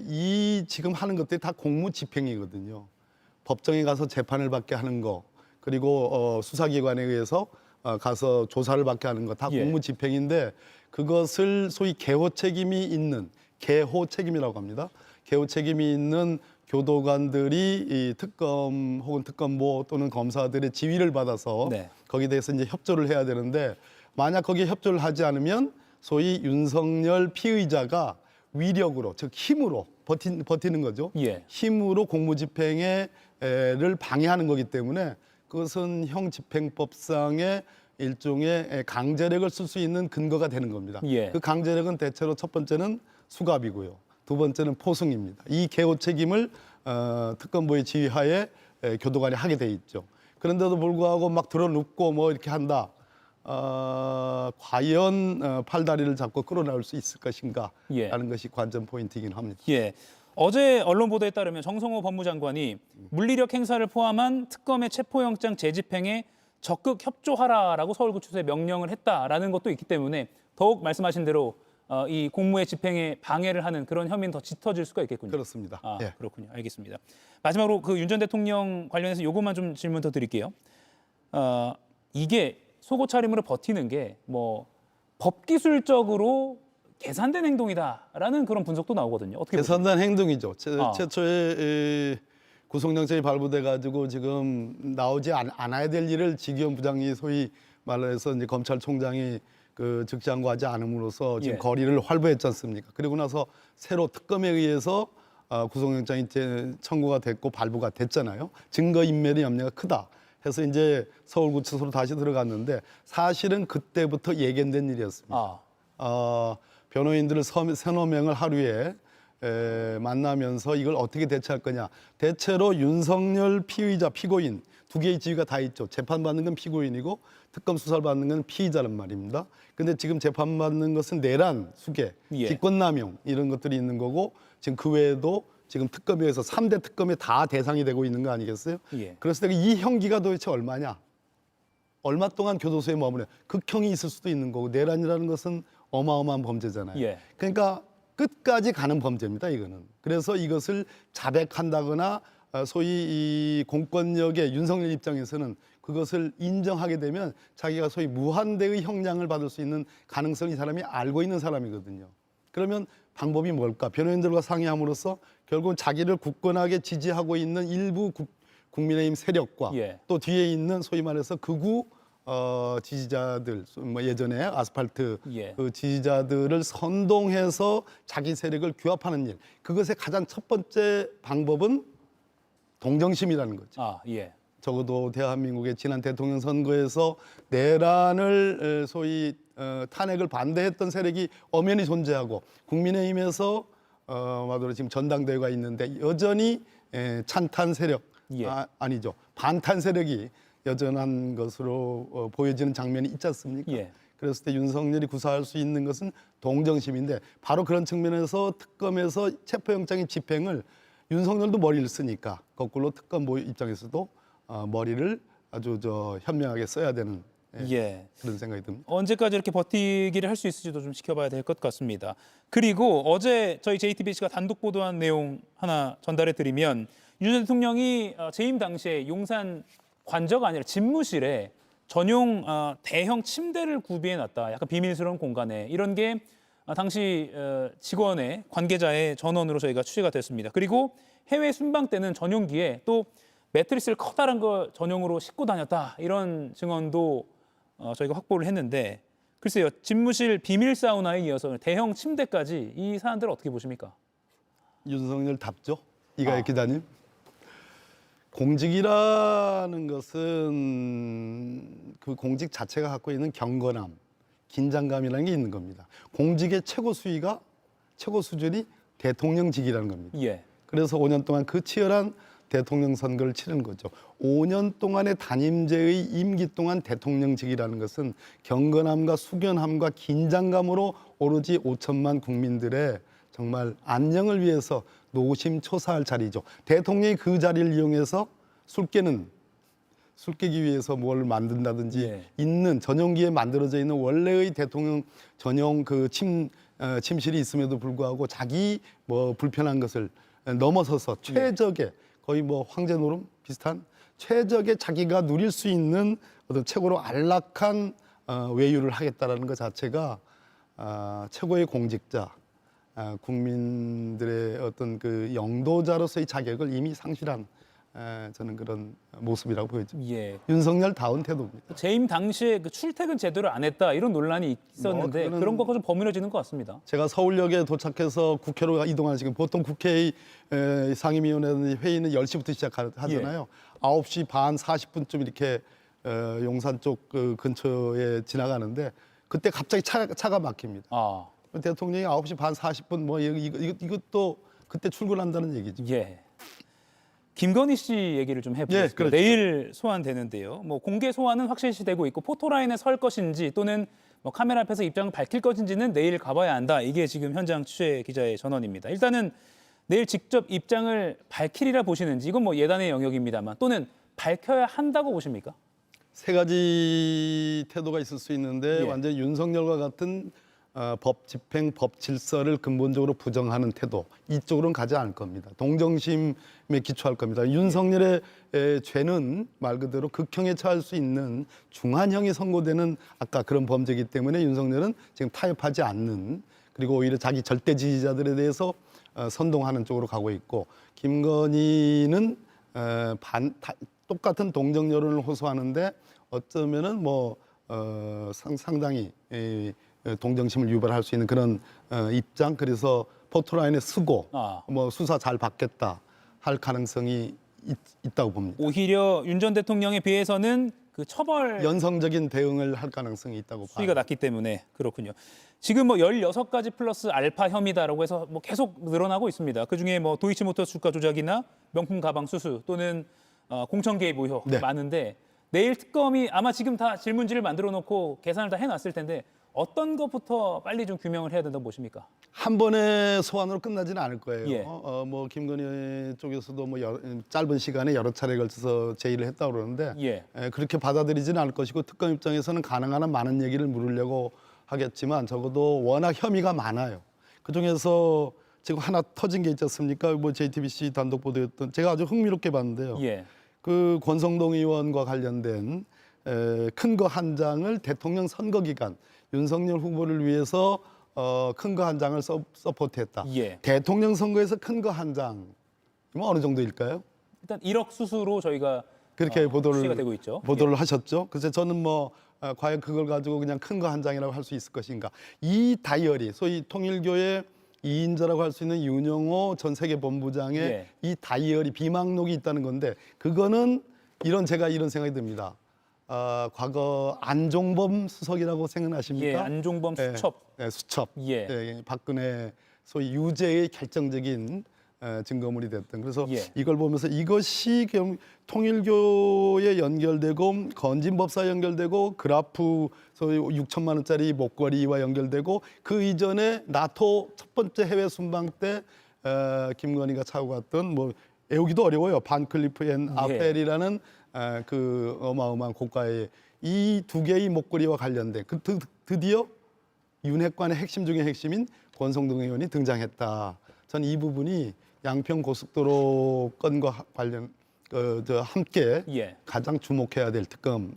이 지금 하는 것들이 다 공무 집행이거든요. 법정에 가서 재판을 받게 하는 거 그리고 수사기관에 의해서 가서 조사를 받게 하는 거 다 예. 공무 집행인데 그것을 소위 개호 책임이 있는 개호 책임이라고 합니다. 개호 책임이 있는 교도관들이 이 특검 혹은 특검보 또는 검사들의 지휘를 받아서 네. 거기에 대해서 이제 협조를 해야 되는데 만약 거기에 협조를 하지 않으면 소위 윤석열 피의자가 위력으로 즉 힘으로 버티는 거죠. 예. 힘으로 공무집행을 방해하는 거기 때문에 그것은 형집행법상의 일종의 강제력을 쓸 수 있는 근거가 되는 겁니다. 예. 그 강제력은 대체로 첫 번째는 수갑이고요. 두 번째는 포승입니다. 이 개호 책임을 특검부의 지휘하에 교도관이 하게 돼 있죠. 그런데도 불구하고 막 들어눕고 뭐 이렇게 한다. 과연 팔다리를 잡고 끌어나올 수 있을 것인가 예. 라는 것이 관전 포인트이긴 합니다. 예. 어제 언론 보도에 따르면 정성호 법무장관이 물리력 행사를 포함한 특검의 체포영장 재집행에 적극 협조하라라고 서울구치소에 명령을 했다라는 것도 있기 때문에 더욱 말씀하신 대로 이 공무의 집행에 방해를 하는 그런 혐의는 더 짙어질 수가 있겠군요. 그렇습니다. 아, 예. 그렇군요. 알겠습니다. 마지막으로 그 윤 전 대통령 관련해서 요것만 좀 질문 더 드릴게요. 이게 속옷 차림으로 버티는 게 뭐 법기술적으로 계산된 행동이다라는 그런 분석도 나오거든요. 어떻게 보세요? 계산된 행동이죠. 아. 최초에 구속영장이 발부돼 가지고 지금 나오지 않아야 될 일을 지기현 부장이 소위 말해서 이제 검찰총장이 그 즉시항고하지 않음으로써 지금 예. 거리를 활보했지 않습니까? 그리고 나서 새로 특검에 의해서 구속영장이 이제 청구가 됐고 발부가 됐잖아요. 증거인멸의 염려가 크다. 해서 이제 서울구치소로 다시 들어갔는데 사실은 그때부터 예견된 일이었습니다. 변호인들을 서너 명을 하루에 만나면서 이걸 어떻게 대처할 거냐. 대체로 윤석열 피의자, 피고인 두 개의 지위가 다 있죠. 재판받는 건 피고인이고 특검 수사를 받는 건 피의자란 말입니다. 근데 지금 재판받는 것은 내란, 수계, 예. 기권남용 이런 것들이 있는 거고 지금 그 외에도 지금 특검에서 3대 특검에 다 대상이 되고 있는 거 아니겠어요? 예. 그랬을 때 이 형기가 도대체 얼마냐? 얼마 동안 교도소에 머무냐? 극형이 있을 수도 있는 거고 내란이라는 것은 어마어마한 범죄잖아요. 예. 그러니까 끝까지 가는 범죄입니다, 이거는. 그래서 이것을 자백한다거나 소위 이 공권력의 윤석열 입장에서는 그것을 인정하게 되면 자기가 소위 무한대의 형량을 받을 수 있는 가능성이 이 사람이 알고 있는 사람이거든요. 그러면 방법이 뭘까? 변호인들과 상의함으로써 결국은 자기를 굳건하게 지지하고 있는 일부 국민의힘 세력과 예. 또 뒤에 있는 소위 말해서 극우 지지자들, 뭐 예전에 아스팔트 예. 그 지지자들을 선동해서 자기 세력을 규합하는 일. 그것의 가장 첫 번째 방법은 동정심이라는 거죠. 예. 적어도 대한민국의 지난 대통령 선거에서 내란을 소위 탄핵을 반대했던 세력이 엄연히 존재하고 국민의힘에서 마도로 지금 전당대회가 있는데 여전히 찬탄 세력 예. 아니죠 반탄 세력이 여전한 것으로 보여지는 장면이 있지 않습니까? 예. 그랬을 때 윤석열이 구사할 수 있는 것은 동정심인데 바로 그런 측면에서 특검에서 체포영장의 집행을 윤석열도 머리를 쓰니까 거꾸로 특검 입장에서도 머리를 아주 현명하게 써야 되는 그런 생각이 듭니다. 언제까지 이렇게 버티기를 할 수 있을지도 좀 지켜봐야 될 것 같습니다. 그리고 어제 저희 JTBC가 단독 보도한 내용 하나 전달해 드리면 윤 전 대통령이 재임 당시에 용산 관저가 아니라 집무실에 전용 대형 침대를 구비해 놨다. 약간 비밀스러운 공간에 이런 게 당시 직원의 관계자의 전원으로 저희가 취재가 됐습니다. 그리고 해외 순방 때는 전용기에 또 매트리스를 커다란 거 전용으로 싣고 다녔다. 이런 증언도 저희가 확보를 했는데 글쎄요. 집무실 비밀 사우나에 이어서 대형 침대까지 이 사안들을 어떻게 보십니까? 윤석열 답죠. 이가혁 기자님. 공직이라는 것은 그 공직 자체가 갖고 있는 경건함, 긴장감이라는 게 있는 겁니다. 공직의 최고 수위가 최고 수준이 대통령직이라는 겁니다. 예. 그래서 5년 동안 그 치열한 대통령 선거를 치른 거죠. 5년 동안의 단임제의 임기 동안 대통령직이라는 것은 경건함과 숙연함과 긴장감으로 오로지 5천만 국민들의 정말 안녕을 위해서 노심초사할 자리죠. 대통령이 그 자리를 이용해서 술 깨기 위해서 뭘 만든다든지 있는 전용기에 만들어져 있는 원래의 대통령 전용 그 침실이 있음에도 불구하고 자기 불편한 것을 넘어서서 최적의 거의 황제 노름 비슷한 최적의 자기가 누릴 수 있는 어떤 최고로 안락한 외유를 하겠다라는 것 자체가 최고의 공직자, 국민들의 어떤 그 영도자로서의 자격을 이미 상실한 저는 그런 모습이라고 보여집니다. 예. 윤석열다운 태도입니다. 재임 당시에 그 출퇴근 제대로 안 했다 이런 논란이 있었는데 그거는 그런 것과 좀 버무려지는 것 같습니다. 제가 서울역에 도착해서 국회로 이동하는 시간 보통 국회의 상임위원회 회의는 10시부터 시작하잖아요. 9시 반 40분쯤 이렇게 용산 쪽 그 근처에 지나가는데 그때 갑자기 차가 막힙니다. 대통령이 9시 반 40분 이것도 그때 출근한다는 얘기죠. 예. 김건희 씨 얘기를 좀 해보겠습니다. 예, 그렇죠. 내일 소환되는데요. 공개 소환은 확실시되고 있고 포토라인에 설 것인지 또는 카메라 앞에서 입장을 밝힐 것인지는 내일 가봐야 한다. 이게 지금 현장 취재 기자의 전언입니다. 일단은 내일 직접 입장을 밝히리라 보시는지 이건 예단의 영역입니다만 또는 밝혀야 한다고 보십니까? 세 가지 태도가 있을 수 있는데 완전히 윤석열과 같은 법 집행, 법 질서를 근본적으로 부정하는 태도 이쪽으로는 가지 않을 겁니다. 동정심에 기초할 겁니다. 윤석열의 죄는 말 그대로 극형에 처할 수 있는 중한형이 선고되는 아까 그런 범죄이기 때문에 윤석열은 지금 타협하지 않는 그리고 오히려 자기 절대 지지자들에 대해서 선동하는 쪽으로 가고 있고 김건희는 똑같은 동정 여론을 호소하는데 어쩌면은 상당히 동정심을 유발할 수 있는 그런 입장 그래서 포토라인에 쓰고 수사 잘 받겠다 할 가능성이 있다고 봅니다. 오히려 윤 전 대통령에 비해서는 그 처벌 연성적인 대응을 할 가능성이 있다고 봐요. 수위가 낮기 때문에 그렇군요. 지금 16가지 플러스 알파 혐의다라고 해서 계속 늘어나고 있습니다. 그중에 도이치모터스 주가 조작이나 명품 가방 수수 또는 공천 개입 의혹 많은데 내일 특검이 아마 지금 다 질문지를 만들어 놓고 계산을 다 해놨을 텐데 어떤 것부터 빨리 좀 규명을 해야 된다고 보십니까? 한 번의 소환으로 끝나지는 않을 거예요. 예. 김건희 쪽에서도 짧은 시간에 여러 차례 걸쳐서 제의를 했다고 그러는데 그렇게 받아들이지는 않을 것이고 특검 입장에서는 가능한 한 많은 얘기를 물으려고 하겠지만 적어도 워낙 혐의가 많아요. 그중에서 지금 하나 터진 게 있지 않습니까? JTBC 단독 보도였던 제가 아주 흥미롭게 봤는데요. 그 권성동 의원과 관련된 큰 거 한 장을 대통령 선거 기간 윤석열 후보를 위해서 큰 거 한 장을 서포트했다. 대통령 선거에서 큰 거 한 장, 어느 정도일까요? 일단 1억 수수로 저희가 그렇게 취재가 되고 있죠. 보도를 하셨죠. 그래서 저는 과연 그걸 가지고 그냥 큰 거 한 장이라고 할 수 있을 것인가. 이 다이어리, 소위 통일교의 2인자라고 할 수 있는 윤영호 전 세계본부장의 이 다이어리 비망록이 있다는 건데 그거는 제가 이런 생각이 듭니다. 과거 안종범 수석이라고 생각하십니까? 안종범 수첩. 수첩. 박근혜 소위 유죄의 결정적인 증거물이 됐던. 그래서 예. 이걸 보면서 이것이 통일교에 연결되고 건진법사에 연결되고 그라프 소위 6천만 원짜리 목걸이와 연결되고 그 이전에 나토 첫 번째 해외 순방 때 김건희가 차고 갔던 뭐 외우기도 어려워요. 반클리프 앤 아펠이라는 그 어마어마한 고가의 이 두 개의 목걸이와 관련된 드디어 윤핵관의 핵심 중의 핵심인 권성동 의원이 등장했다. 전 이 부분이 양평 고속도로 건과 관련 함께 예. 가장 주목해야 될 특검,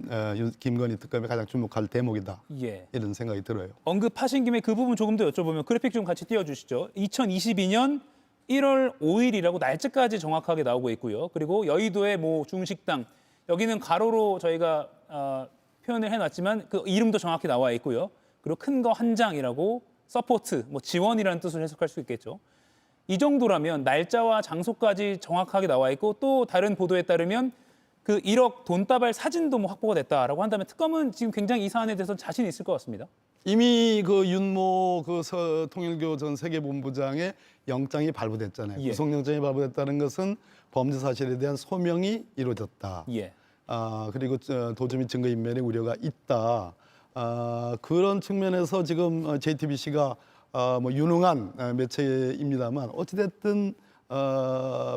김건희 특검에 가장 주목할 대목이다. 예. 이런 생각이 들어요. 언급하신 김에 그 부분 조금 더 여쭤보면 그래픽 좀 같이 띄워주시죠. 2022년 1월 5일이라고 날짜까지 정확하게 나오고 있고요. 그리고 여의도의 뭐 중식당 여기는 가로로 저희가 표현을 해놨지만 그 이름도 정확히 나와 있고요. 그리고 큰 거 한 장이라고 서포트, 뭐 지원이라는 뜻을 해석할 수 있겠죠. 이 정도라면 날짜와 장소까지 정확하게 나와 있고 또 다른 보도에 따르면 그 1억 돈다발 사진도 뭐 확보가 됐다라고 한다면 특검은 지금 굉장히 이 사안에 대해서 자신 있을 것 같습니다. 이미 그 윤모 그 통일교 전 세계본부장의 영장이 발부됐잖아요. 예. 구속영장이 발부됐다는 것은 범죄 사실에 대한 소명이 이루어졌다. 예. 그리고 도주 및 증거인멸의 우려가 있다. 그런 측면에서 지금 JTBC가 뭐 유능한 매체입니다만 어찌됐든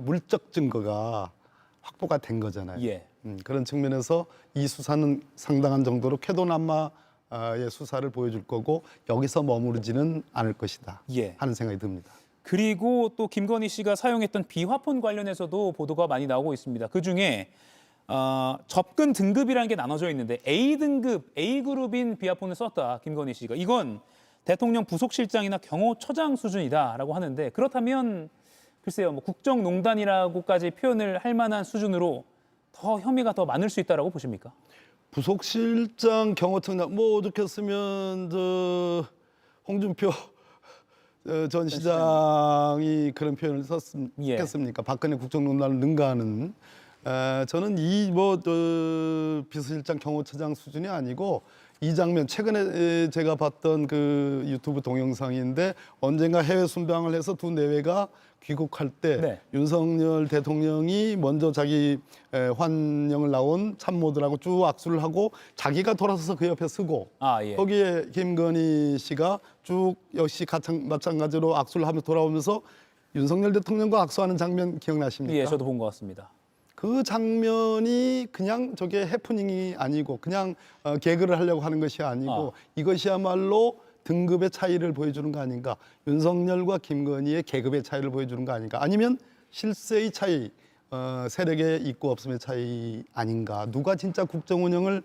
물적 증거가 확보가 된 거잖아요. 예. 그런 측면에서 이 수사는 상당한 정도로 쾌도남마의 수사를 보여줄 거고 여기서 머무르지는 않을 것이다 예. 하는 생각이 듭니다. 그리고 또 김건희 씨가 사용했던 비화폰 관련해서도 보도가 많이 나오고 있습니다. 그중에 접근 등급이라는 게 나눠져 있는데 A등급, A그룹인 비화폰을 썼다, 김건희 씨가. 이건 대통령 부속실장이나 경호처장 수준이다라고 하는데 그렇다면 글쎄요, 뭐 국정농단이라고까지 표현을 할 만한 수준으로 더 혐의가 더 많을 수 있다라고 보십니까? 부속실장, 경호청장 뭐 어떻겠으면 홍준표 전 시장이 그런 표현을 썼겠습니까? 박근혜 국정농단을 능가하는. 저는 이 비서실장, 경호처장 수준이 아니고 이 장면 최근에 제가 봤던 그 유튜브 동영상인데 언젠가 해외 순방을 해서 두 내외가 귀국할 때 네. 윤석열 대통령이 먼저 자기 환영을 나온 참모들하고 쭉 악수를 하고 자기가 돌아서서 그 옆에 서고 예. 거기에 김건희 씨가 쭉 역시 마찬가지로 악수를 하면서 돌아오면서 윤석열 대통령과 악수하는 장면 기억나십니까? 예, 저도 본 것 같습니다. 그 장면이 그냥 저게 해프닝이 아니고 그냥 개그를 하려고 하는 것이 아니고 이것이야말로 등급의 차이를 보여주는 거 아닌가. 윤석열과 김건희의 계급의 차이를 보여주는 거 아닌가. 아니면 실세의 차이, 세력의 있고 없음의 차이 아닌가. 누가 진짜 국정 운영을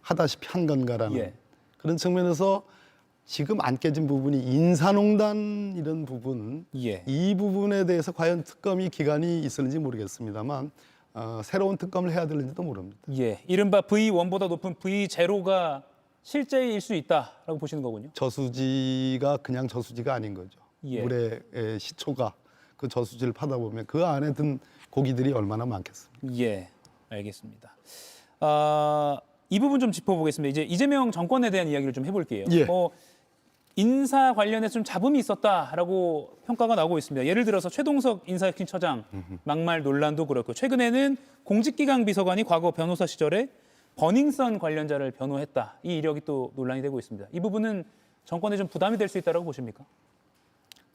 하다시피 한 건가라는 그런 측면에서 지금 안 깨진 부분이 인사농단 이런 부분, 이 부분에 대해서 과연 특검이 기간이 있었는지 모르겠습니다만 새로운 특검을 해야 되는지도 모릅니다. 예, 이른바 V1보다 높은 V0가 실제일 수 있다라고 보시는 거군요. 저수지가 그냥 저수지가 아닌 거죠. 물의 시초가 그 저수지를 파다 보면 그 안에 든 고기들이 얼마나 많겠습니까? 예, 알겠습니다. 이 부분 좀 짚어보겠습니다. 이제 이재명 정권에 대한 이야기를 좀 해볼게요. 뭐 인사 관련해서 좀 잡음이 있었다라고 평가가 나오고 있습니다. 예를 들어서 최동석 인사혁신처장 막말 논란도 그렇고 최근에는 공직기강 비서관이 과거 변호사 시절에 버닝썬 관련자를 변호했다. 이 이력이 또 논란이 되고 있습니다. 이 부분은 정권에 좀 부담이 될 수 있다고 보십니까?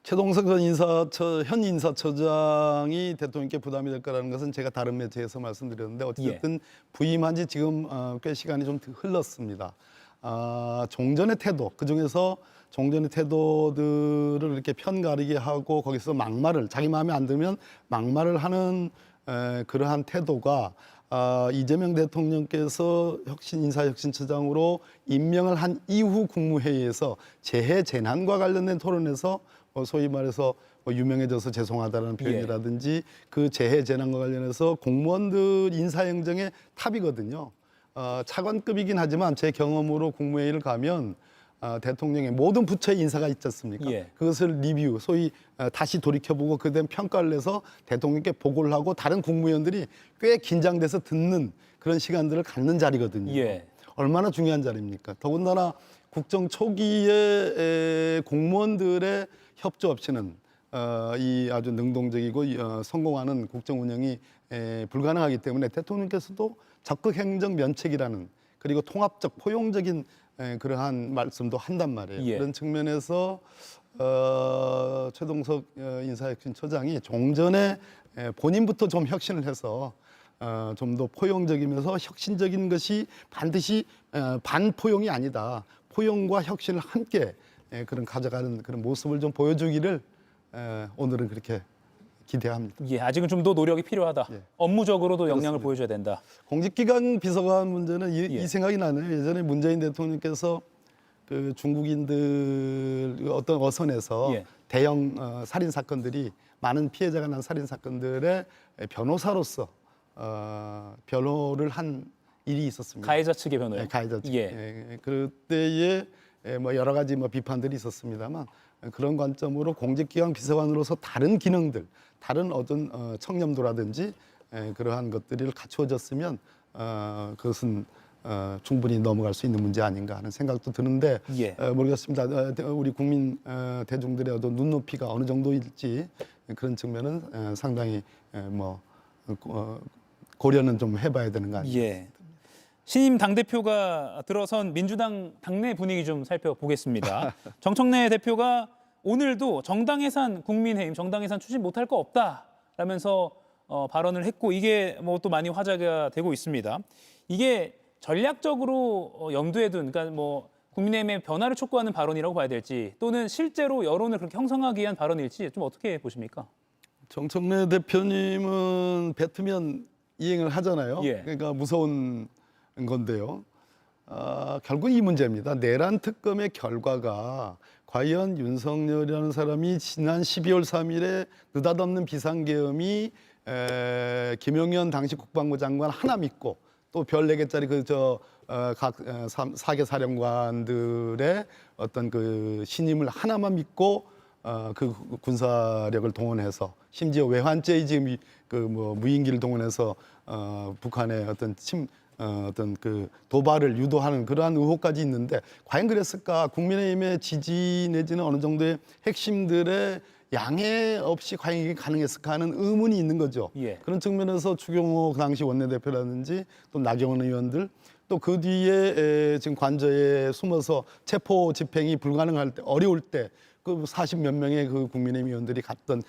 최동석 현 인사처장이 대통령께 부담이 될 거라는 것은 제가 다른 매체에서 말씀드렸는데 어쨌든 부임한 지 지금 꽤 시간이 좀 흘렀습니다. 종전의 태도, 그중에서 종전의 태도들을 이렇게 편가르게 하고 거기서 막말을 자기 마음에 안 들면 막말을 하는 그러한 태도가 이재명 대통령께서 인사혁신처장으로 임명을 한 이후 국무회의에서 재해 재난과 관련된 토론에서 소위 말해서 유명해져서 죄송하다는 표현이라든지 그 재해 재난과 관련해서 공무원들 인사행정의 탑이거든요. 차관급이긴 하지만 제 경험으로 국무회의를 가면 대통령의 모든 부처의 인사가 있지 않습니까? 그것을 리뷰, 소위 다시 돌이켜보고 그에 대한 평가를 내서 대통령께 보고를 하고 다른 국무위원들이 꽤 긴장돼서 듣는 그런 시간들을 갖는 자리거든요. 얼마나 중요한 자리입니까? 더군다나 국정 초기에 공무원들의 협조 없이는 이 아주 능동적이고 성공하는 국정 운영이 불가능하기 때문에 대통령께서도 적극 행정 면책이라는 그리고 통합적 포용적인 그러한 말씀도 한단 말이에요. 예. 그런 측면에서 최동석 인사혁신처장이 종전에 본인부터 좀 혁신을 해서 좀 더 포용적이면서 혁신적인 것이 반드시 반포용이 아니다. 포용과 혁신을 함께 그런 가져가는 그런 모습을 좀 보여주기를 오늘은 그렇게 기대합니다. 예, 아직은 좀 더 노력이 필요하다. 예. 업무적으로도 역량을 그렇습니다. 보여줘야 된다. 공직기관 비서관 문제는 예. 이 생각이 나네요. 예전에 문재인 대통령께서 그 중국인들 어떤 어선에서 예. 대형 살인 사건들이 많은 피해자가 난 살인 사건들의 변호사로서 변호를 한 일이 있었습니다. 가해자 측의 변호요. 네, 가해자 측. 예. 그때에 뭐 여러 가지 뭐 비판들이 있었습니다만 그런 관점으로 공직기관 비서관으로서 다른 기능들, 다른 어떤 청렴도라든지 그러한 것들이 갖추어졌으면 그것은 충분히 넘어갈 수 있는 문제 아닌가 하는 생각도 드는데 예. 모르겠습니다. 우리 국민 대중들의 어떤 눈높이가 어느 정도일지 그런 측면은 상당히 고려는 좀 해봐야 되는 거 아니에요. 예. 신임 당대표가 들어선 민주당 당내 분위기 좀 살펴보겠습니다. 정청래 대표가 오늘도 정당 해산 국민의힘, 정당 해산 추진 못할 거 없다라면서 발언을 했고 이게 뭐 또 많이 화제가 되고 있습니다. 이게 전략적으로 염두에 둔, 그러니까 뭐 국민의힘의 변화를 촉구하는 발언이라고 봐야 될지 또는 실제로 여론을 그렇게 형성하기 위한 발언일지 좀 어떻게 보십니까? 정청래 대표님은 뱉으면 이행을 하잖아요. 예. 그러니까 무서운 건데요. 결국 이 문제입니다. 내란 특검의 결과가 과연 윤석열이라는 사람이 지난 12월 3일에 느닷없는 비상계엄이 김용현 당시 국방부 장관 하나 믿고 또 별 4개짜리 각 4개 사령관들의 어떤 그 신임을 하나만 믿고 그 군사력을 동원해서 심지어 외환죄의 지금 무인기를 동원해서 북한의 어떤 그 도발을 유도하는 그러한 의혹까지 있는데 과연 그랬을까? 국민의힘의 지지 내지는 어느 정도의 핵심들의 양해 없이 과연 이게 가능했을까 하는 의문이 있는 거죠. 예. 그런 측면에서 추경호 그 당시 원내대표라든지 또 나경원 의원들 또 그 뒤에 지금 관저에 숨어서 체포 집행이 불가능할 때 어려울 때 그 40몇 명의 그 국민의힘 의원들이 갔던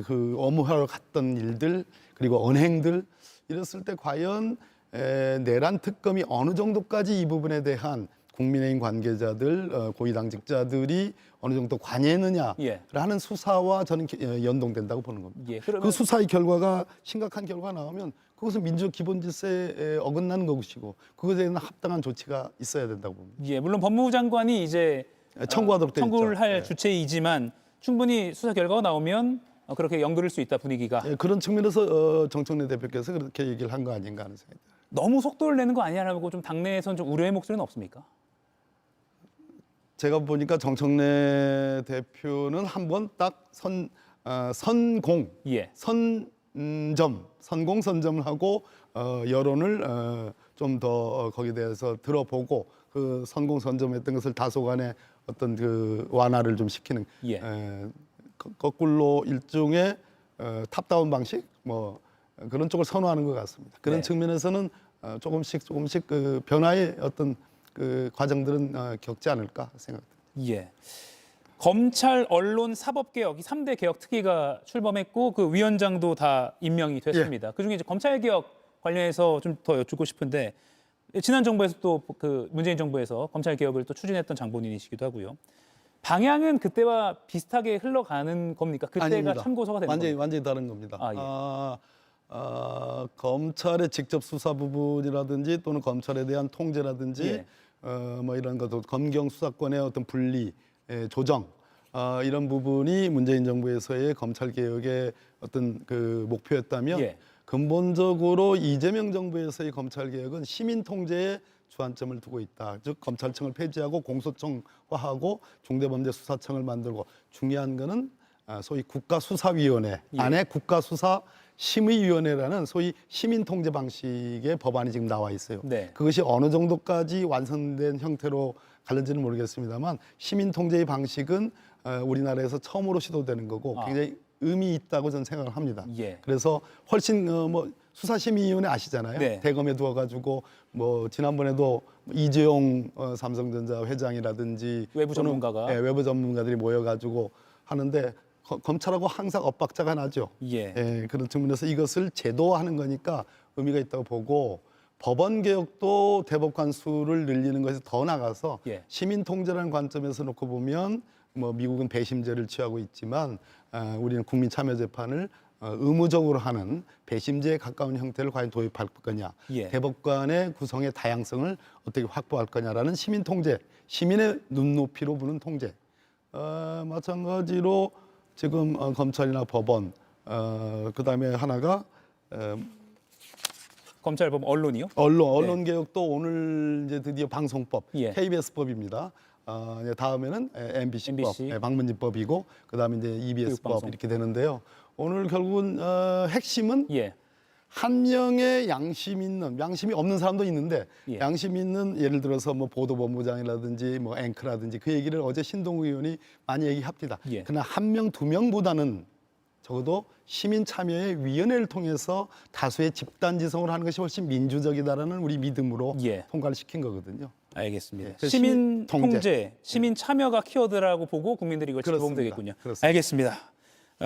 그 업무하러 갔던 일들 그리고 언행들 이랬을 때 과연 내란 특검이 어느 정도까지 이 부분에 대한 국민의힘 관계자들 고위 당직자들이 어느 정도 관여했느냐라는 예. 수사와 저는 연동된다고 보는 겁니다. 예, 그러면 그 수사의 결과가 심각한 결과가 나오면 그것은 민주 기본 질서에 어긋나는 것이고 그것에 대한 합당한 조치가 있어야 된다고 봅니다. 예, 물론 법무부 장관이 이제 청구하도록 돼 청구를 있죠. 할 예. 주체이지만 충분히 수사 결과가 나오면 그렇게 연결할 수 있다 분위기가. 예, 그런 측면에서 정청래 대표께서 그렇게 얘기를 한 거 아닌가 하는 생각이 듭니다. 너무 속도를 내는 거 아니냐라고 좀 당내에선 좀 우려의 목소리는 없습니까? 제가 보니까 정청래 대표는 한번 딱 선공, 예. 선공 선점을 하고 여론을 좀 더 거기에 대해서 들어보고 그 선공 선점했던 것을 다소간의 어떤 그 완화를 좀 시키는 예. 거꾸로 일종의 탑다운 방식 뭐 그런 쪽을 선호하는 것 같습니다. 그런 네. 측면에서는 조금씩 그 변화의 어떤 그 과정들은 겪지 않을까 생각합니다. 예. 검찰, 언론, 사법개혁 이 3대 개혁 특위가 출범했고 그 위원장도 다 임명이 됐습니다. 그중에 이제 검찰 개혁 관련해서 좀 더 여쭙고 싶은데 지난 정부에서 또 그 문재인 정부에서 검찰 개혁을 또 추진했던 장본인이시기도 하고요. 방향은 그때와 비슷하게 흘러가는 겁니까? 그때가 아닙니다. 참고서가 되는 겁니까? 완전히 다른 겁니다. 아, 예. 검찰의 직접 수사 부분이라든지 또는 검찰에 대한 통제라든지 예. 뭐 이런 것도 검경 수사권의 어떤 분리, 조정 이런 부분이 문재인 정부에서의 검찰 개혁의 어떤 그 목표였다면 예. 근본적으로 이재명 정부에서의 검찰 개혁은 시민 통제에 주안점을 두고 있다. 즉 검찰청을 폐지하고 공소청화하고 중대범죄수사청을 만들고 중요한 거는 소위 국가수사위원회 안에 국가수사심의위원회라는 소위 시민 통제 방식의 법안이 지금 나와 있어요. 네. 그것이 어느 정도까지 완성된 형태로 갈는지는 모르겠습니다만 시민 통제의 방식은 우리나라에서 처음으로 시도되는 거고 굉장히 의미 있다고 저는 생각을 합니다. 예. 그래서 훨씬 뭐 수사심의위원회 아시잖아요. 네. 대검에 두어가지고 뭐 지난번에도 이재용 삼성전자 회장이라든지 외부 또는, 전문가가. 예, 외부 전문가들이 모여가지고 하는데 검찰하고 항상 엇박자가 나죠. 예. 예, 그런 측면에서 이것을 제도화하는 거니까 의미가 있다고 보고 법원 개혁도 대법관 수를 늘리는 것이 더 나가서 예. 시민 통제라는 관점에서 놓고 보면 뭐 미국은 배심제를 취하고 있지만 우리는 국민 참여 재판을 의무적으로 하는 배심제에 가까운 형태를 과연 도입할 거냐, 예. 대법관의 구성의 다양성을 어떻게 확보할 거냐라는 시민 통제, 시민의 눈높이로 보는 통제. 마찬가지로 지금 검찰이나 법원, 그다음에 하나가 검찰법 언론이요? 언론 개혁도 오늘 이제 드디어 방송법, 예. KBS법입니다. 이제 다음에는 MBC법, MBC. 방문진법이고 그다음에 이제 EBS법 교육방송. 이렇게 되는데요. 오늘 결국은 핵심은 예. 한 명의 양심이 없는 사람도 있는데 예. 양심 있는 예를 들어서 뭐 보도본부장이라든지 뭐 앵커라든지 그 얘기를 어제 신동욱 의원이 많이 얘기합니다. 예. 그러나 한 명, 두 명보다는 적어도 시민 참여의 위원회를 통해서 다수의 집단 지성을 하는 것이 훨씬 민주적이다라는 우리 믿음으로 예. 통과를 시킨 거거든요. 알겠습니다. 예, 그래서 시민 통제, 통제. 시민 참여가 키워드라고 보고 국민들이 이걸 지켜보면 그렇습니다. 되겠군요. 그렇습니다. 알겠습니다.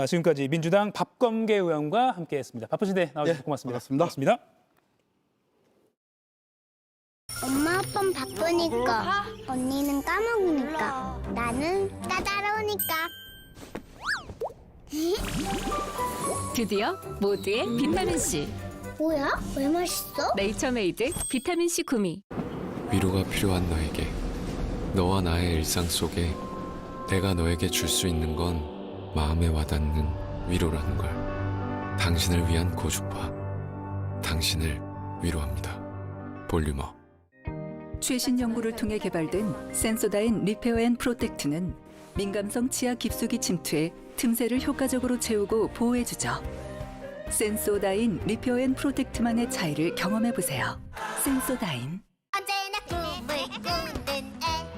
지금까지 민주당 박검계 의원과 함께했습니다. 바쁘신데 나와주셔서 예, 고맙습니다. 반갑습니다. 엄마 아빠는 바쁘니까 언니는 까먹으니까 나는 따다로우니까 드디어 모두의 비타민C 뭐야? 왜 맛있어? 네이처메이드 비타민C 구미. 위로가 필요한 너에게, 너와 나의 일상 속에 내가 너에게 줄 수 있는 건 마음에 와닿는 위로라는 걸. 당신을 위한 고주파, 당신을 위로합니다. 볼륨업. 최신 연구를 통해 개발된 센소다인 리페어 앤 프로텍트는 민감성 치아 깊숙이 침투해 틈새를 효과적으로 채우고 보호해주죠. 센소다인 리페어 앤 프로텍트만의 차이를 경험해보세요. 센소다인. 언제나 꿈을 꾸는 애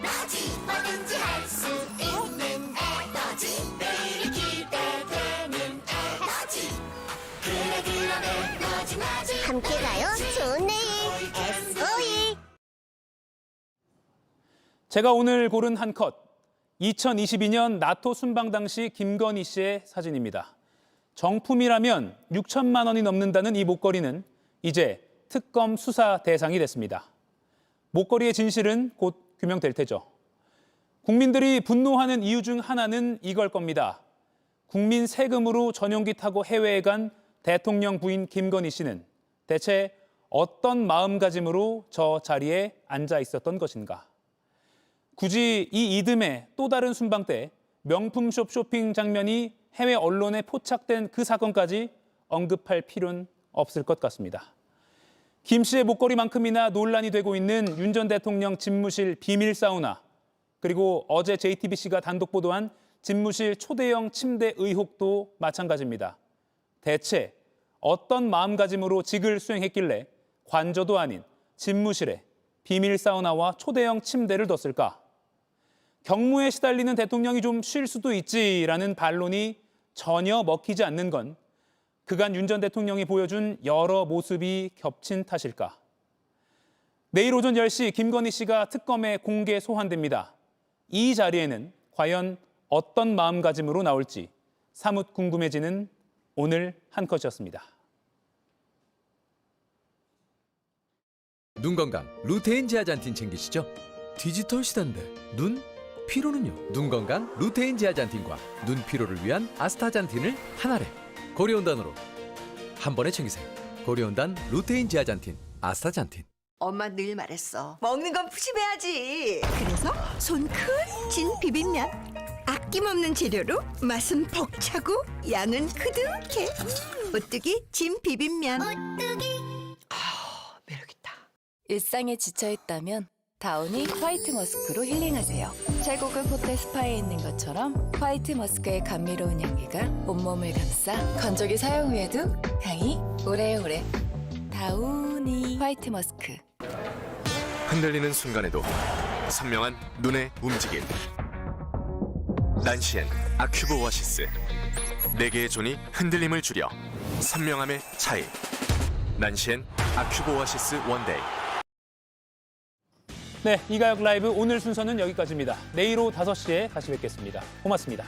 너지 뭐든지 할 수 있는 애 너지 내일이 기대되는 애 너지 그래 너지 함께 가요 좋은 내일 SOE. 제가 오늘 고른 한 컷, 2022년 나토 순방 당시 김건희 씨의 사진입니다. 정품이라면 6천만 원이 넘는다는 이 목걸이는 이제 특검 수사 대상이 됐습니다. 목걸이의 진실은 곧 규명될 테죠. 국민들이 분노하는 이유 중 하나는 이걸 겁니다. 국민 세금으로 전용기 타고 해외에 간 대통령 부인 김건희 씨는 대체 어떤 마음가짐으로 저 자리에 앉아 있었던 것인가? 굳이 이 이듬해 또 다른 순방 때 명품숍 쇼핑 장면이 해외 언론에 포착된 그 사건까지 언급할 필요는 없을 것 같습니다. 김 씨의 목걸이만큼이나 논란이 되고 있는 윤 전 대통령 집무실 비밀 사우나, 그리고 어제 JTBC가 단독 보도한 집무실 초대형 침대 의혹도 마찬가지입니다. 대체 어떤 마음가짐으로 직을 수행했길래 관저도 아닌 집무실에 비밀 사우나와 초대형 침대를 뒀을까? 경무에 시달리는 대통령이 좀 쉴 수도 있지라는 반론이 전혀 먹히지 않는 건 그간 윤 전 대통령이 보여준 여러 모습이 겹친 탓일까? 내일 오전 10시 김건희 씨가 특검에 공개 소환됩니다. 이 자리에는 과연 어떤 마음가짐으로 나올지 사뭇 궁금해지는 오늘 한 컷이었습니다. 눈 건강 루테인 제아잔틴 챙기시죠? 디지털 시대인데 눈? 피로는요? 눈 건강 루테인 제아잔틴과 눈 피로를 위한 아스타잔틴을 한 알에 고려온단으로 한 번에 챙기세요. 고려온단 루테인 제아잔틴 아스타잔틴. 엄마 늘 말했어. 먹는 건 푸짐해야지. 그래서 손 큰 진 비빔면. 아낌없는 재료로 맛은 벅차고 양은 그득해. 오뚜기 진 비빔면. 오뚜기. 매력있다. 일상에 지쳐있다면 다우니 화이트 머스크로 힐링하세요. 최고급 호텔 스파에 있는 것처럼 화이트 머스크의 감미로운 향기가 온몸을 감싸 건조기 사용 후에도 향이 오래오래. 다우니 화이트 머스크. 흔들리는 순간에도 선명한 눈의 움직임. 난시엔 아큐브 오아시스. 4개의 존이 흔들림을 줄여 선명함의 차이. 난시엔 아큐브 오아시스 원데이. 네, 이가혁 라이브 오늘 순서는 여기까지입니다. 내일 오후 5시에 다시 뵙겠습니다. 고맙습니다.